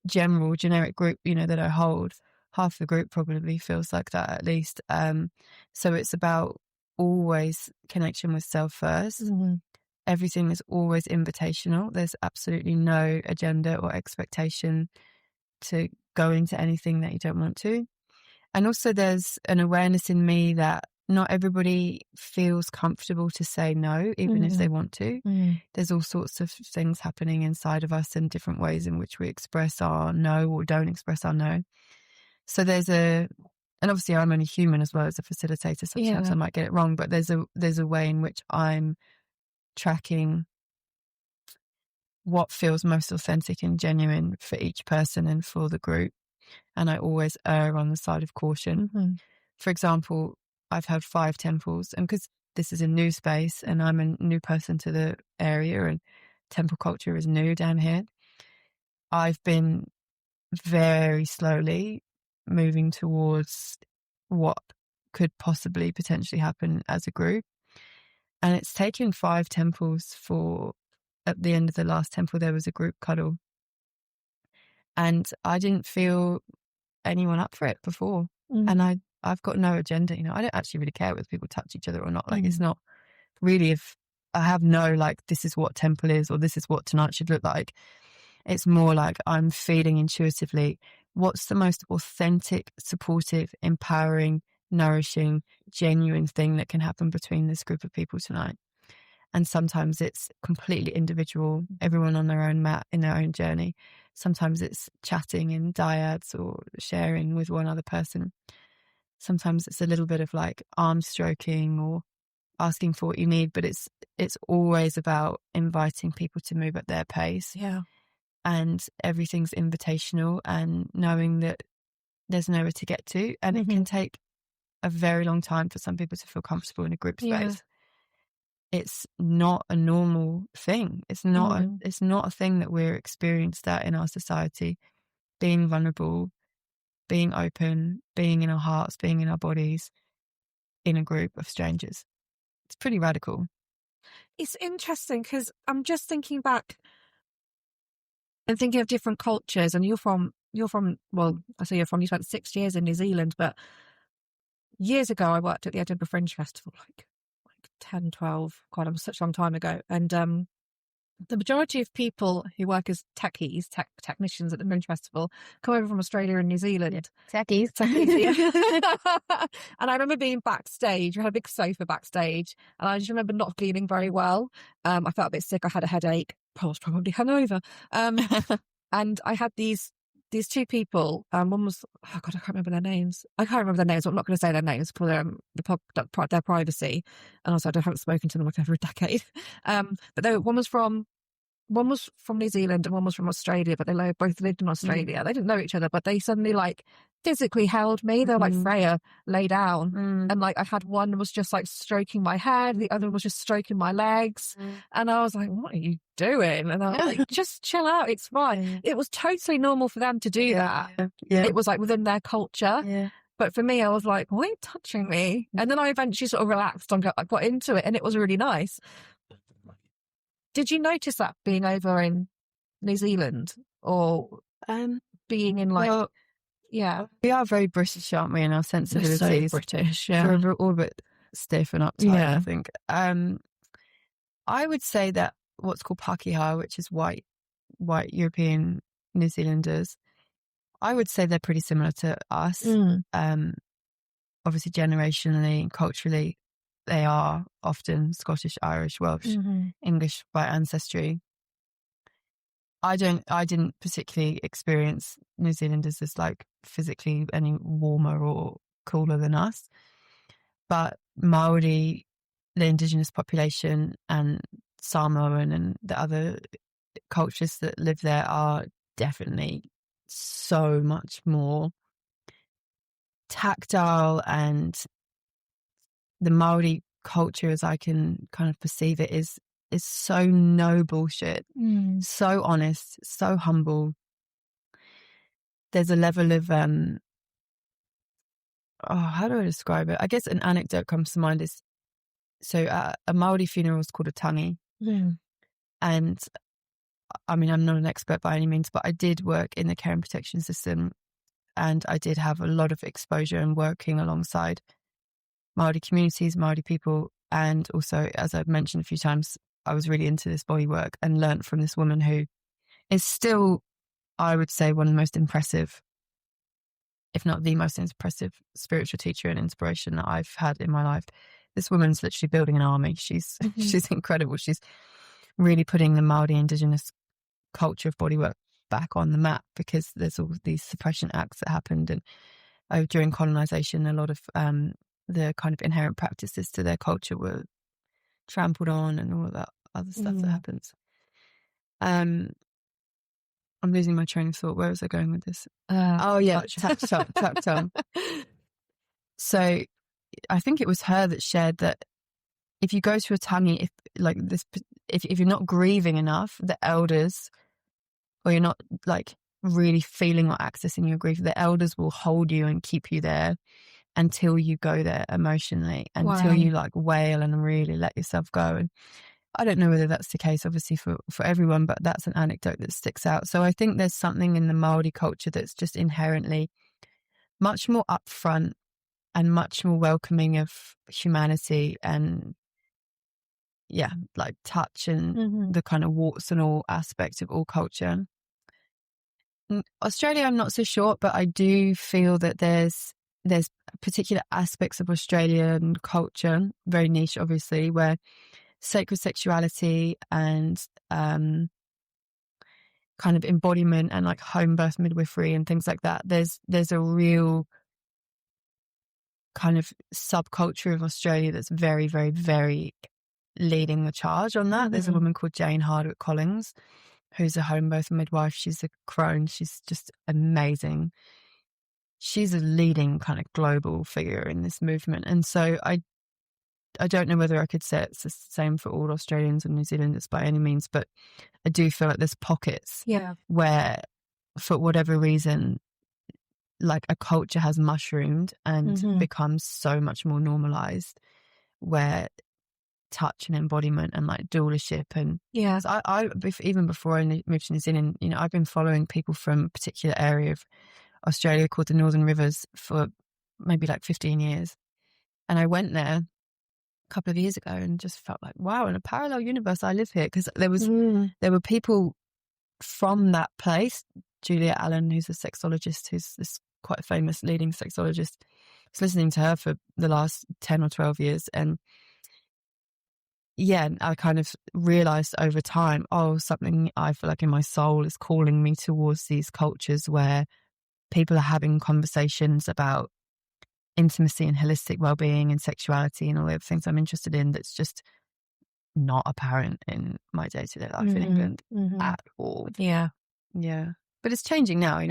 generic group, that I hold, half the group probably feels like that at least. So it's about always connection with self first. Everything is always invitational. There's absolutely no agenda or expectation to go into anything that you don't want to. And also there's an awareness in me that not everybody feels comfortable to say no, even if they want to. There's all sorts of things happening inside of us and different ways in which we express our no or don't express our no. So and obviously I'm only human as well as a facilitator. Sometimes I might get it wrong, but there's a way in which I'm tracking what feels most authentic and genuine for each person and for the group. And I always err on the side of caution. For example, I've held 5 temples, and because this is a new space and I'm a new person to the area and temple culture is new down here, I've been very slowly moving towards what could possibly potentially happen as a group. And it's taken 5 temples at the end of the last temple, there was a group cuddle. And I didn't feel anyone up for it before. And I've got no agenda, I don't actually really care whether people touch each other or not. Like, it's not really, if I have no, like, this is what temple is or this is what tonight should look like. It's more like I'm feeling intuitively what's the most authentic, supportive, empowering, nourishing, genuine thing that can happen between this group of people tonight. And sometimes it's completely individual, everyone on their own mat in their own journey. Sometimes it's chatting in dyads or sharing with one other person. Sometimes it's a little bit of like arm stroking or asking for what you need, but it's always about inviting people to move at their pace. Yeah. And everything's invitational and knowing that there's nowhere to get to. And it can take a very long time for some people to feel comfortable in a group space. Yeah. It's not a normal thing. It's not a thing that we're experienced at in our society. Being vulnerable, being open, being in our hearts, being in our bodies, in a group of strangers. It's pretty radical. It's interesting because I'm just thinking back and thinking of different cultures, and you're from well, I say you spent 6 years in New Zealand, but years ago I worked at the Edinburgh Fringe Festival, like 10, 12, God, it was such a long time ago. And the majority of people who work as technicians at the Fringe Festival come over from Australia and New Zealand. Techies. Yeah. And I remember being backstage. We had a big sofa backstage, and I just remember not feeling very well. I felt a bit sick. I had a headache. I was probably hungover. And I had these 2 people. One was, oh God, I can't remember their names. I'm not going to say their names for their privacy. And also, I haven't spoken to them like over a decade. But one was from New Zealand and one was from Australia, but they both lived in Australia. They didn't know each other, but they suddenly like physically held me. They were like, Freya, lay down. And like I had one was just like stroking my head, the other was just stroking my legs. And I was like, what are you doing? And I was like, just chill out, it's fine. It was totally normal for them to do that. It was like within their culture. But for me, I was like, why are you touching me? And then I eventually sort of relaxed and I got into it, and it was really nice. Did you notice that being over in New Zealand or being in like, yeah? We are very British, aren't we, in our sensibilities? We're so British, yeah. We're all a bit stiff and uptight, I think. I would say that what's called Pakeha, which is white European New Zealanders, I would say they're pretty similar to us. Obviously, generationally and culturally, they are often Scottish, Irish, Welsh, English by ancestry. I didn't particularly experience New Zealanders as like physically any warmer or cooler than us. But Maori, the indigenous population, and Samoan and the other cultures that live there are definitely so much more tactile, and the Maori culture, as I can kind of perceive it, is so no bullshit, so honest, so humble. There's a level of how do I describe it? I guess an anecdote comes to mind is, so a Maori funeral is called a tangi. And I mean, I'm not an expert by any means, but I did work in the care and protection system, and I did have a lot of exposure and working alongside Maori communities, Maori people. And also, as I've mentioned a few times, I was really into this body work and learnt from this woman who is still, I would say, one of the most impressive, if not the most impressive, spiritual teacher and inspiration that I've had in my life. This woman's literally building an army. She's incredible. She's really putting the Maori indigenous culture of bodywork back on the map, because there's all these suppression acts that happened, and during colonization, a lot of the kind of inherent practices to their culture were trampled on, and all of that other stuff that happens. I'm losing my train of thought. Where was I going with this? Tactile. So I think it was her that shared that if you go to a tangi, if you're not grieving enough, the elders, or you're not like really feeling or accessing your grief, the elders will hold you and keep you there until you go there emotionally, until you like wail and really let yourself go. And I don't know whether that's the case, obviously, for everyone, but that's an anecdote that sticks out. So I think there's something in the Maori culture that's just inherently much more upfront and much more welcoming of humanity, and like touch and the kind of warts and all aspects of all culture. In Australia, I'm not so sure, but I do feel that there's particular aspects of Australian culture, very niche, obviously, where sacred sexuality and kind of embodiment and like home birth midwifery and things like that. There's a real kind of subculture of Australia that's very, very, very leading the charge on that. There's a woman called Jane Hardwick-Collins, who's a home birth midwife. She's a crone. She's just amazing. She's a leading kind of global figure in this movement. And so I don't know whether I could say it's the same for all Australians and New Zealanders by any means, but I do feel like there's pockets where, for whatever reason, like a culture has mushroomed and becomes so much more normalized, where touch and embodiment and like doula-ship and I even before I moved to New Zealand, I've been following people from a particular area of Australia called the Northern Rivers for maybe like 15 years, and I went there a couple of years ago and just felt like, wow, in a parallel universe I live here, because there were people from that place. Julia Allen, who's a sexologist, who's this quite famous leading sexologist, I was listening to her for the last 10 or 12 years, and I kind of realised over time, something I feel like in my soul is calling me towards these cultures where people are having conversations about intimacy and holistic well-being and sexuality and all the other things I'm interested in, that's just not apparent in my day-to-day life in England at all. Yeah. But it's changing now,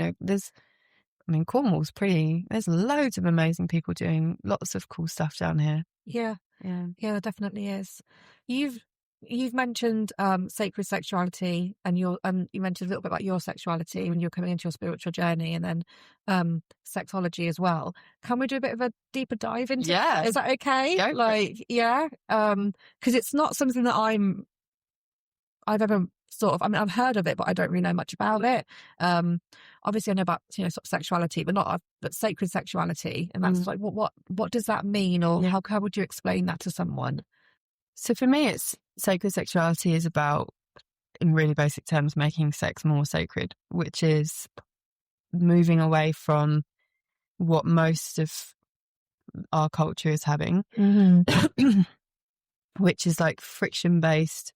Cornwall's pretty, there's loads of amazing people doing lots of cool stuff down here. Yeah, there definitely is. You've mentioned sacred sexuality, and you mentioned a little bit about your sexuality when you're coming into your spiritual journey, and then sexology as well. Can we do a bit of a deeper dive into that? Is that okay? Because it's not something that I've ever sort of, I've heard of it, but I don't really know much about it. Obviously I know about, sort of sexuality, but sacred sexuality. And that's like, what does that mean? Or how would you explain that to someone? So for me, it's sacred sexuality is about, in really basic terms, making sex more sacred, which is moving away from what most of our culture is having, which is like friction-based,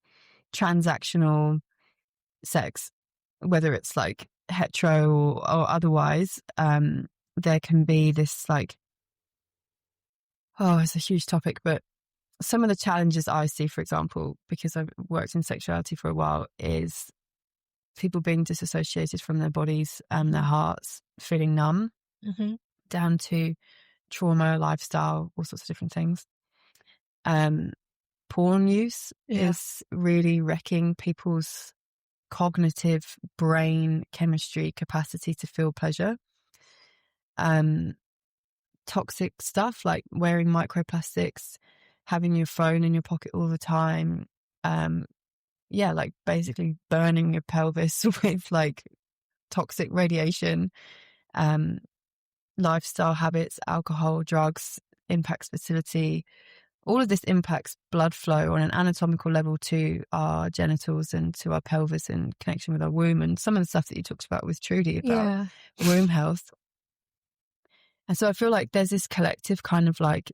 transactional sex, whether it's like hetero or otherwise. There can be this like, it's a huge topic, but some of the challenges I see, for example, because I've worked in sexuality for a while, is people being disassociated from their bodies and their hearts, feeling numb, down to trauma, lifestyle, all sorts of different things. Porn use is really wrecking people's cognitive brain chemistry capacity to feel pleasure. toxic stuff like wearing microplastics, having your phone in your pocket all the time, like basically burning your pelvis with like toxic radiation, lifestyle habits, alcohol, drugs, impacts fertility. All of this impacts blood flow on an anatomical level to our genitals and to our pelvis in connection with our womb, and some of the stuff that you talked about with Trudy about womb health. And so I feel like there's this collective kind of like,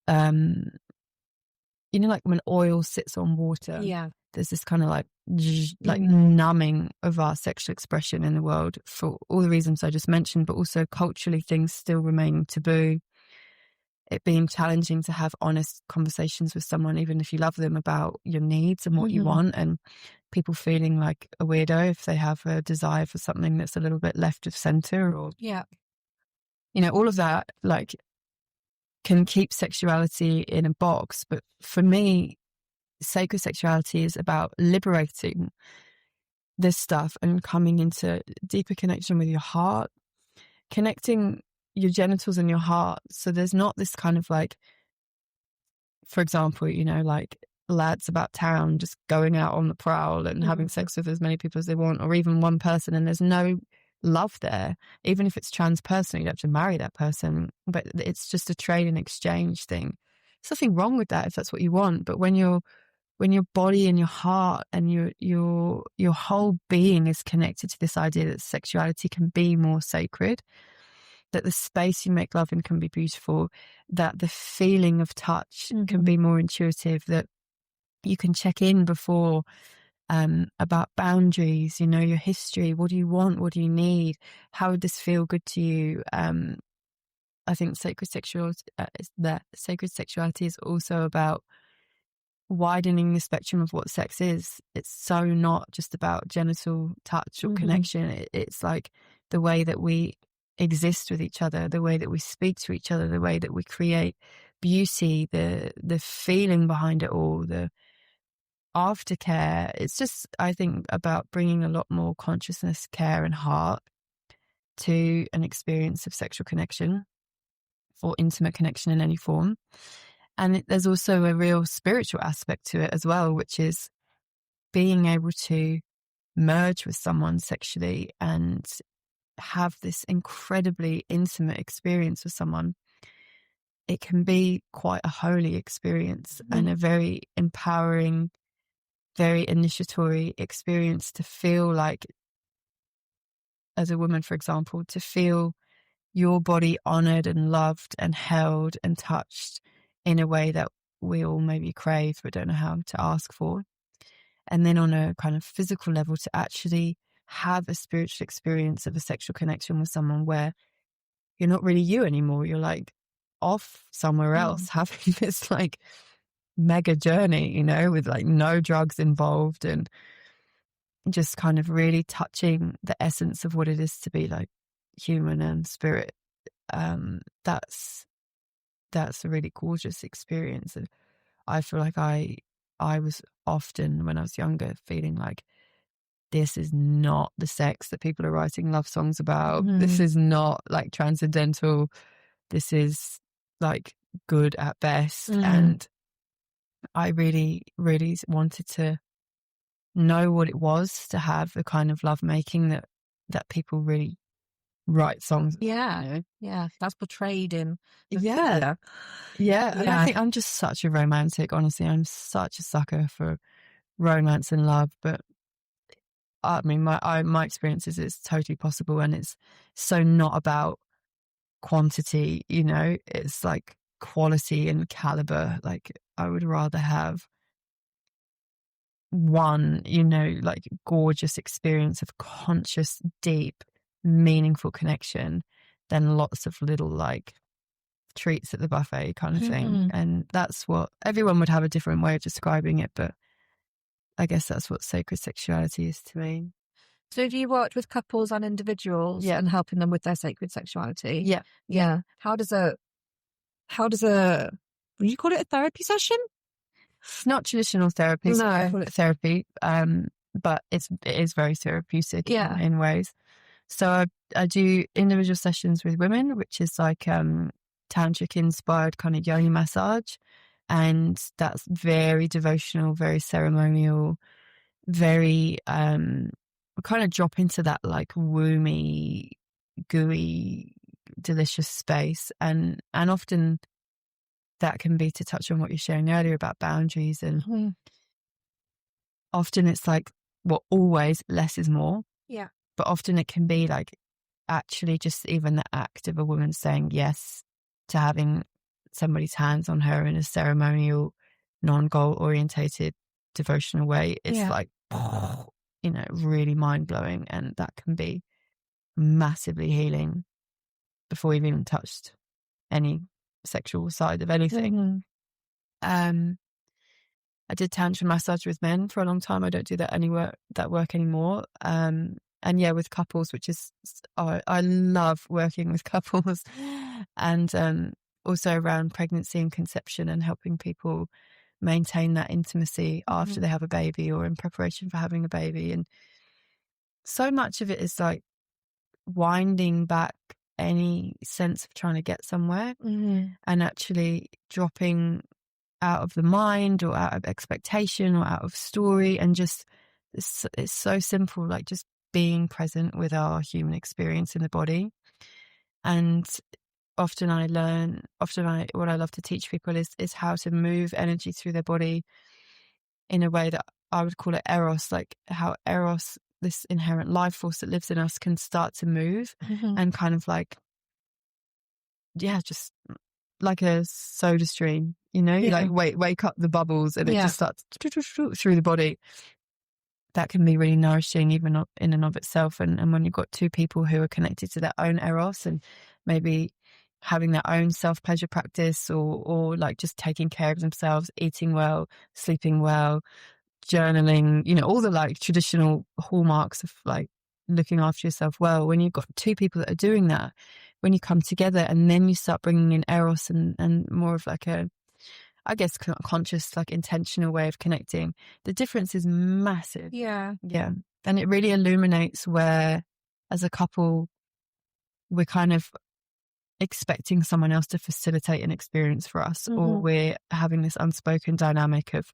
like when oil sits on water, there's this kind of like numbing of our sexual expression in the world for all the reasons I just mentioned, but also culturally things still remain taboo. It being challenging to have honest conversations with someone, even if you love them, about your needs and what you want, and people feeling like a weirdo if they have a desire for something that's a little bit left of center, or all of that like can keep sexuality in a box. But for me, sacred sexuality is about liberating this stuff and coming into deeper connection with your heart, connecting your genitals and your heart. So there's not this kind of like, for example, like lads about town just going out on the prowl and having sex with as many people as they want, or even one person, and there's no love there. Even if it's trans person, you don't have to marry that person, but it's just a trade and exchange thing. There's nothing wrong with that if that's what you want. But when your body and your heart and your whole being is connected to this idea that sexuality can be more sacred, that the space you make love in can be beautiful, that the feeling of touch can be more intuitive, that you can check in before about boundaries, your history. What do you want? What do you need? How would this feel good to you? I think sacred sexuality is also about widening the spectrum of what sex is. It's so not just about genital touch or connection. It's like the way that we exist with each other, the way that we speak to each other, the way that we create beauty, the feeling behind it all, the aftercare. It's just, I think, about bringing a lot more consciousness, care and heart to an experience of sexual connection or intimate connection in any form. And there's also a real spiritual aspect to it as well, which is being able to merge with someone sexually and have this incredibly intimate experience with someone. It can be quite a holy experience and a very empowering, very initiatory experience to feel like, as a woman, for example, to feel your body honored and loved and held and touched in a way that we all maybe crave but don't know how to ask for. And then on a kind of physical level, to actually have a spiritual experience of a sexual connection with someone where you're not really you anymore. You're like off somewhere else having this like mega journey, with like no drugs involved, and just kind of really touching the essence of what it is to be like human and spirit. That's a really gorgeous experience. And I feel like I was often, when I was younger, feeling like this is not the sex that people are writing love songs about. This is not like transcendental. This is like good at best. And I really, really wanted to know what it was to have the kind of lovemaking that people really write songs. Yeah. That's portrayed in. Yeah. And I think I'm just such a romantic. Honestly, I'm such a sucker for romance and love. But I mean, my experience is it's totally possible, and it's so not about quantity. It's like quality and caliber. Like I would rather have one, like gorgeous experience of conscious, deep, meaningful connection than lots of little like treats at the buffet kind of thing. And that's what everyone would have a different way of describing it, but I guess that's what sacred sexuality is to me. So have you worked with couples and individuals and helping them with their sacred sexuality? Yeah. How does a would you call it a therapy session? It's not traditional therapy. So I call it therapy, but it is very therapeutic in ways. So I do individual sessions with women, which is like tantric inspired kind of yoni massage, and that's very devotional, very ceremonial, very kind of drop into that like womby, gooey, delicious space, and often that can be, to touch on what you're sharing earlier about boundaries, and often it's like, well, always less is more. Yeah. But often it can be like actually just even the act of a woman saying yes to having somebody's hands on her in a ceremonial, non-goal orientated, devotional way. It's like, really mind-blowing, and that can be massively healing before you've even touched any sexual side of anything. I did tantra massage with men for a long time. I don't do that work anymore. And yeah, with couples, which is, I love working with couples, and also around pregnancy and conception, and helping people maintain that intimacy after they have a baby or in preparation for having a baby. And so much of it is like winding back any sense of trying to get somewhere, and actually dropping out of the mind or out of expectation or out of story, and just it's so simple, like just being present with our human experience in the body. And often what I love to teach people is how to move energy through their body in a way that I would call it eros, like how eros, this inherent life force that lives in us, can start to move and kind of like, just like a soda stream, you like wake up the bubbles, and it just starts through the body. That can be really nourishing, even in and of itself. And when you've got two people who are connected to their own eros, and maybe having their own self-pleasure practice, or like just taking care of themselves, eating well, sleeping well, journaling, all the like traditional hallmarks of like looking after yourself well. When you've got two people that are doing that, when you come together and then you start bringing in eros and more of like a, I guess, conscious, like intentional way of connecting, the difference is massive. Yeah. And it really illuminates where, as a couple, we're kind of expecting someone else to facilitate an experience for us, or we're having this unspoken dynamic of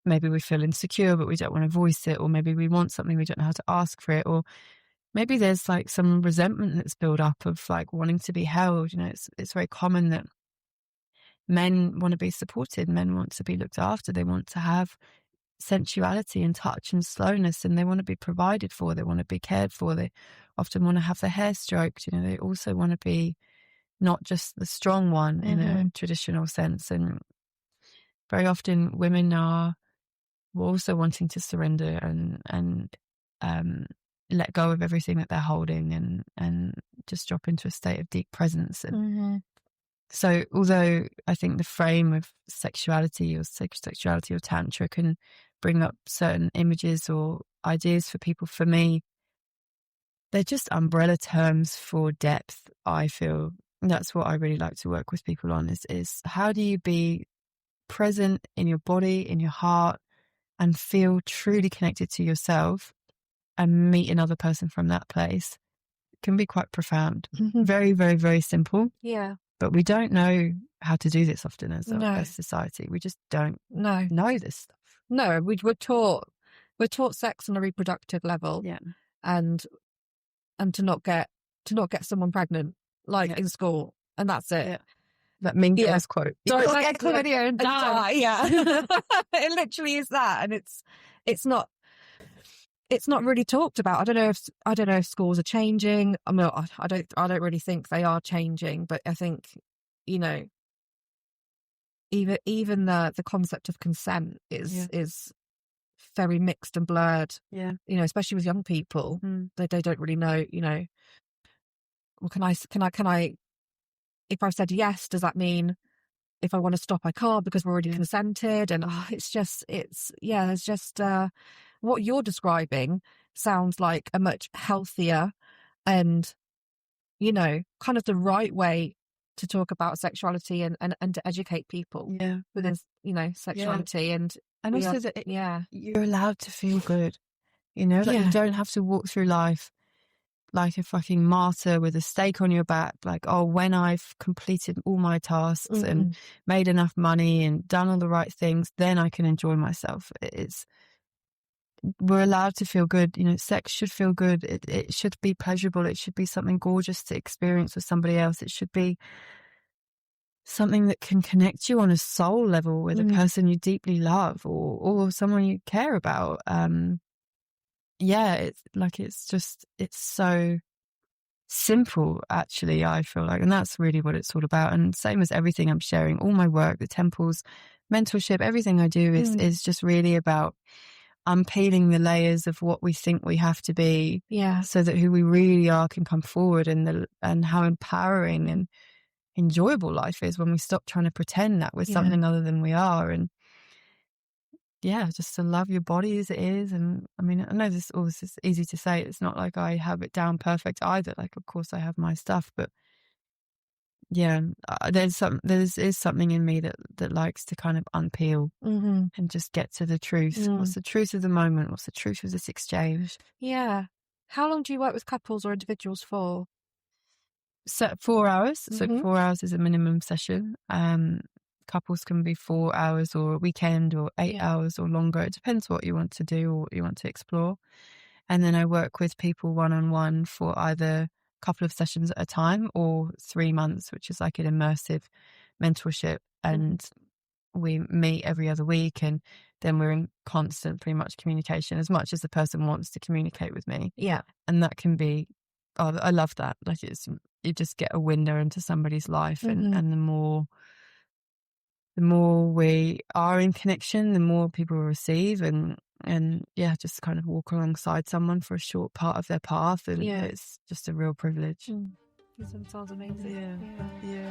maybe we feel insecure but we don't want to voice it, or maybe we want something, we don't know how to ask for it, or maybe there's like some resentment that's built up of like wanting to be held. It's very common that men want to be supported, men want to be looked after, they want to have sensuality and touch and slowness, and they want to be provided for, they want to be cared for, they often want to have their hair stroked, they also want to be not just the strong one in a traditional sense. And very often women are also wanting to surrender and let go of everything that they're holding, and just drop into a state of deep presence. And so although I think the frame of sexuality or sexuality or tantra can bring up certain images or ideas for people, for me, they're just umbrella terms for depth, I feel. And that's what I really like to work with people on, is how do you be present in your body, in your heart, and feel truly connected to yourself and meet another person from that place. It can be quite profound. Very, very, very simple. Yeah. But we don't know how to do this often as a society. We just don't know this stuff. No, we're taught sex on a reproductive level. Yeah. And to not get someone pregnant, like in school, and that's it. Yeah. That Mean Girls quote. Don't get chlamydia and die. Yeah. It literally is that. And it's not really talked about. I don't know if schools are changing. I mean, I don't really think they are changing, but I think, even the concept of consent is very mixed and blurred. Yeah. Especially with young people. They don't really know, well, can I if I've said yes, does that mean if I want to stop I can't because we're already consented? And it's just what you're describing sounds like a much healthier and kind of the right way to talk about sexuality and to educate people within sexuality. And also that you're allowed to feel good, you don't have to walk through life like a fucking martyr with a stake on your back, like, oh, when I've completed all my tasks and made enough money and done all the right things, then I can enjoy myself. We're allowed to feel good. You know, sex should feel good. It should be pleasurable. It should be something gorgeous to experience with somebody else. It should be something that can connect you on a soul level with a person you deeply love or someone you care about. Yeah, it's so simple, actually, I feel like, and that's really what it's all about. And same as everything I'm sharing, all my work, the temples, mentorship, everything I do is just really about unpeeling the layers of what we think we have to be, so that who we really are can come forward, and how empowering and enjoyable life is when we stop trying to pretend that we're something other than we are. And just to love your body as it is. And I mean, I know this is easy to say. It's not like I have it down perfect either. Like, of course I have my stuff, but there's something in me that likes to kind of unpeel and just get to the truth. What's the truth of the moment? What's the truth of this exchange? Yeah. How long do you work with couples or individuals for? So 4 hours. So 4 hours is a minimum session. Couples can be 4 hours or a weekend or 8 hours or longer. It depends what you want to do or what you want to explore. And then I work with people one-on-one for either a couple of sessions at a time or 3 months, which is like an immersive mentorship. And we meet every other week, and then we're in constant, pretty much communication as much as the person wants to communicate with me. Yeah. And that can be, I love that. Like, you just get a window into somebody's life, and the more we are in connection, the more people receive, and just kind of walk alongside someone for a short part of their path, and it's just a real privilege. That sounds amazing. Yeah.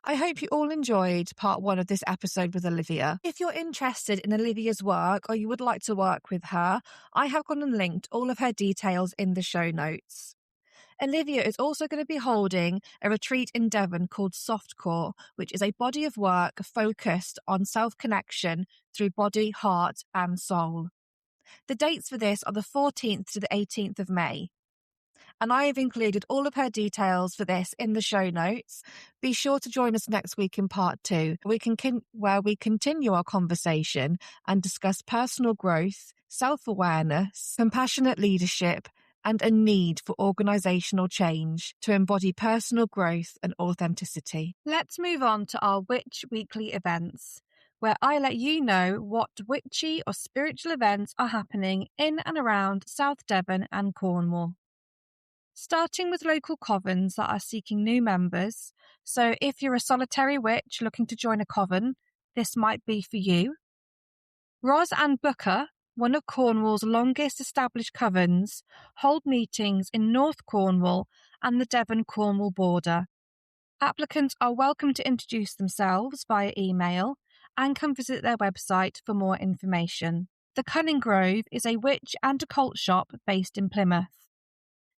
I hope you all enjoyed part 1 of this episode with Olivia. If you're interested in Olivia's work or you would like to work with her, I have gone and linked all of her details in the show notes. Olivia is also going to be holding a retreat in Devon called Softcore, which is a body of work focused on self-connection through body, heart and soul. The dates for this are the 14th to the 18th of May. And I have included all of her details for this in the show notes. Be sure to join us next week in part 2, where we continue our conversation and discuss personal growth, self-awareness, compassionate leadership, and a need for organisational change to embody personal growth and authenticity. Let's move on to our Witch Weekly events, where I let you know what witchy or spiritual events are happening in and around South Devon and Cornwall. Starting with local covens that are seeking new members, so if you're a solitary witch looking to join a coven, this might be for you. Ros and Booker, one of Cornwall's longest established covens, hold meetings in North Cornwall and the Devon-Cornwall border. Applicants are welcome to introduce themselves via email and can visit their website for more information. The Cunning is a witch and occult shop based in Plymouth.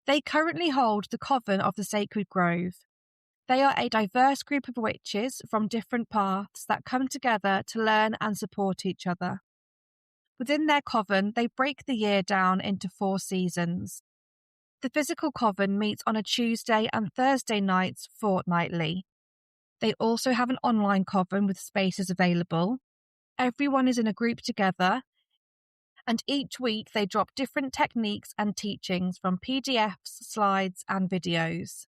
They currently hold the Coven of the Sacred Grove. They are a diverse group of witches from different paths that come together to learn and support each other. Within their coven, they break the year down into 4 seasons. The physical coven meets on a Tuesday and Thursday nights fortnightly. They also have an online coven with spaces available. Everyone is in a group together, and each week they drop different techniques and teachings from PDFs, slides, and videos.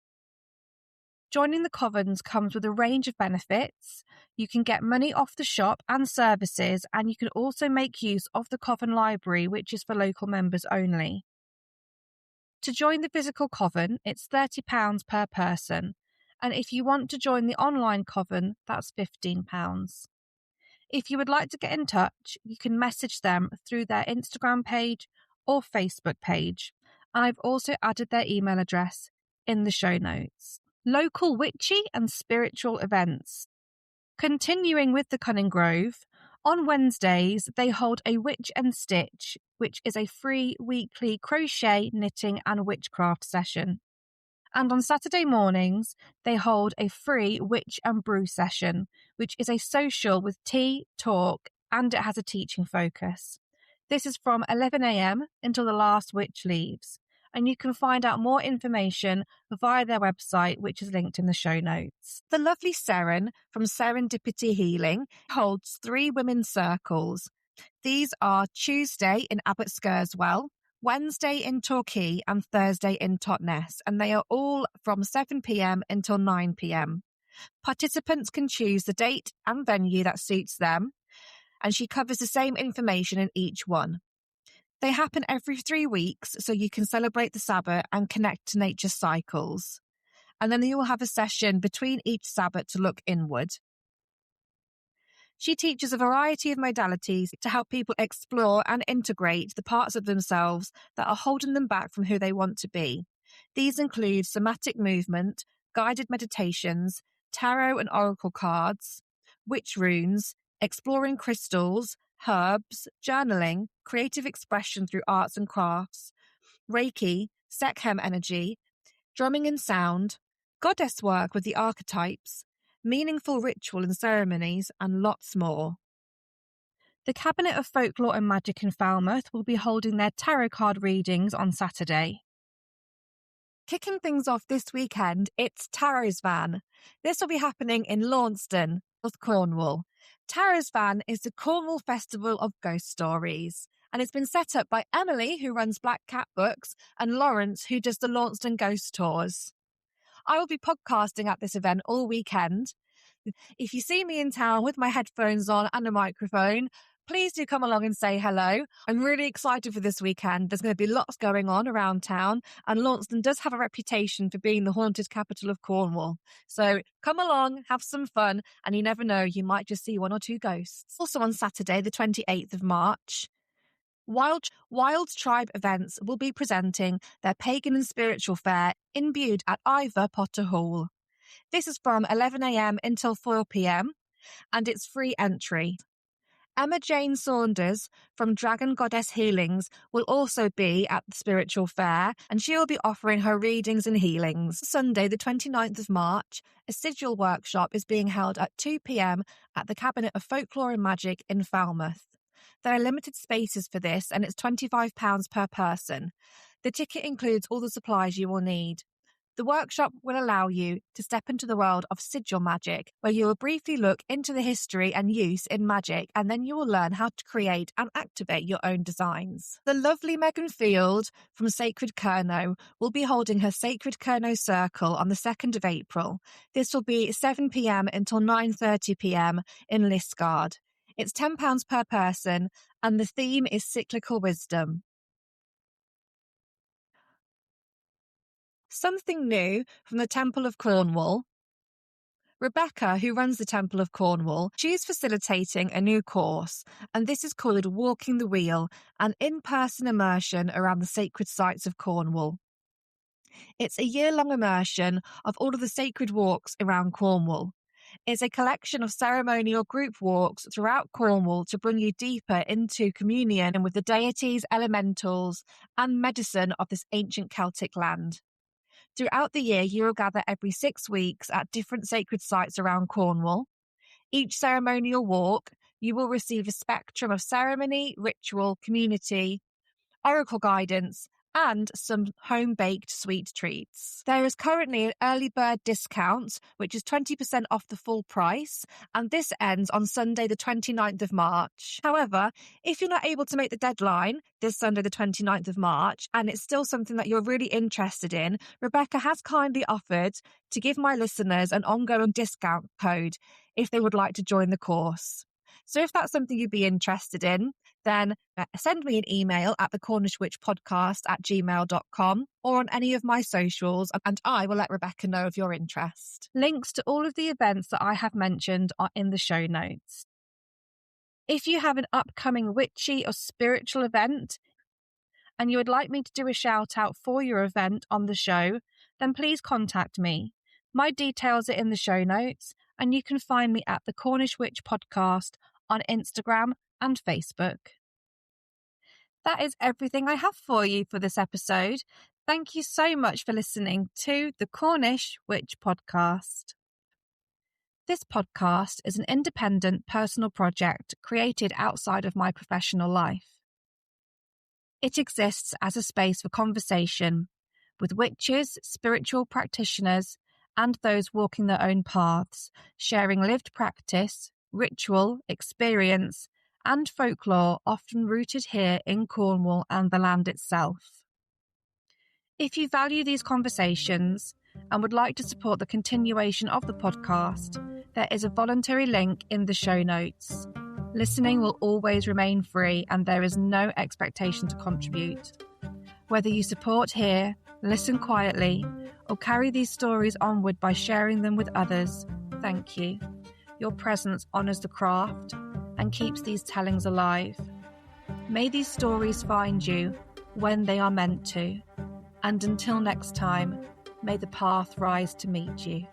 Joining the covens comes with a range of benefits. You can get money off the shop and services, and you can also make use of the coven library, which is for local members only. To join the physical coven, it's £30 per person, and if you want to join the online coven, that's £15. If you would like to get in touch, you can message them through their Instagram page or Facebook page, and I've also added their email address in the show notes. Local witchy and spiritual events. Continuing with the Cunning Grove, on Wednesdays they hold a Witch and Stitch, which is a free weekly crochet, knitting and witchcraft session. And on Saturday mornings, they hold a free Witch and Brew session, which is a social with tea, talk, and it has a teaching focus. This is from 11 a.m. until the last witch leaves, and you can find out more information via their website, which is linked in the show notes. The lovely Seren from Serendipity Healing holds 3 women's circles. These are Tuesday in Abbot Skerswell, Wednesday in Torquay, and Thursday in Totnes, and they are all from 7 p.m. until 9 p.m. Participants can choose the date and venue that suits them, and she covers the same information in each one. They happen every 3 weeks, so you can celebrate the Sabbath and connect to nature's cycles. And then you will have a session between each Sabbath to look inward. She teaches a variety of modalities to help people explore and integrate the parts of themselves that are holding them back from who they want to be. These include somatic movement, guided meditations, tarot and oracle cards, witch runes, exploring crystals, herbs, journaling, creative expression through arts and crafts, Reiki, Sekhem energy, drumming and sound, goddess work with the archetypes, meaningful ritual and ceremonies, and lots more. The Cabinet of Folklore and Magic in Falmouth will be holding their tarot card readings on Saturday. Kicking things off this weekend, it's Tarot's Van. This will be happening in Launceston, North Cornwall. Tarot's Van is the Cornwall Festival of Ghost Stories, and it's been set up by Emily, who runs Black Cat Books, and Lawrence, who does the Launceston Ghost Tours. I will be podcasting at this event all weekend. If you see me in town with my headphones on and a microphone, please do come along and say hello. I'm really excited for this weekend. There's going to be lots going on around town, and Launceston does have a reputation for being the haunted capital of Cornwall. So come along, have some fun, and you never know, you might just see 1 or 2 ghosts. Also on Saturday, the 28th of March, Wild Tribe Events will be presenting their pagan and spiritual fair in Bude at Ivor Potter Hall. This is from 11 a.m. until 4 p.m. and it's free entry. Emma Jane Saunders from Dragon Goddess Healings will also be at the spiritual fair, and she will be offering her readings and healings. Sunday, the 29th of March, a sigil workshop is being held at 2 p.m. at the Cabinet of Folklore and Magic in Falmouth. There are limited spaces for this, and it's £25 per person. The ticket includes all the supplies you will need. The workshop will allow you to step into the world of sigil magic, where you will briefly look into the history and use in magic, and then you will learn how to create and activate your own designs. The lovely Megan Field from Sacred Kerno will be holding her Sacred Kerno Circle on the 2nd of April. This will be 7 p.m. until 9:30 p.m. in Liskeard. It's £10 per person, and the theme is cyclical wisdom. Something new from the Temple of Cornwall. Rebecca, who runs the Temple of Cornwall, she is facilitating a new course, and this is called Walking the Wheel, an in-person immersion around the sacred sites of Cornwall. It's a year-long immersion of all of the sacred walks around Cornwall. It's a collection of ceremonial group walks throughout Cornwall to bring you deeper into communion with the deities, elementals, and medicine of this ancient Celtic land. Throughout the year, you will gather every 6 weeks at different sacred sites around Cornwall. Each ceremonial walk, you will receive a spectrum of ceremony, ritual, community, oracle guidance, and some home-baked sweet treats. There is currently an early bird discount, which is 20% off the full price, and this ends on Sunday the 29th of March. However, if you're not able to make the deadline this Sunday the 29th of March, and it's still something that you're really interested in, Rebecca has kindly offered to give my listeners an ongoing discount code if they would like to join the course. So if that's something you'd be interested in, then send me an email at thecornishwitchpodcast@gmail.com or on any of my socials, and I will let Rebecca know of your interest. Links to all of the events that I have mentioned are in the show notes. If you have an upcoming witchy or spiritual event and you would like me to do a shout out for your event on the show, then please contact me. My details are in the show notes, and you can find me at the Cornish Witch Podcast on Instagram and Facebook. That is everything I have for you for this episode. Thank you so much for listening to the Cornish Witch Podcast. This podcast is an independent personal project created outside of my professional life. It exists as a space for conversation with witches, spiritual practitioners, and those walking their own paths, sharing lived practice, ritual, experience, and folklore often rooted here in Cornwall and the land itself. If you value these conversations and would like to support the continuation of the podcast, there is a voluntary link in the show notes. Listening will always remain free and there is no expectation to contribute. Whether you support here, listen quietly, or carry these stories onward by sharing them with others, thank you. Your presence honours the craft and keeps these tellings alive. May these stories find you when they are meant to. And until next time, may the path rise to meet you.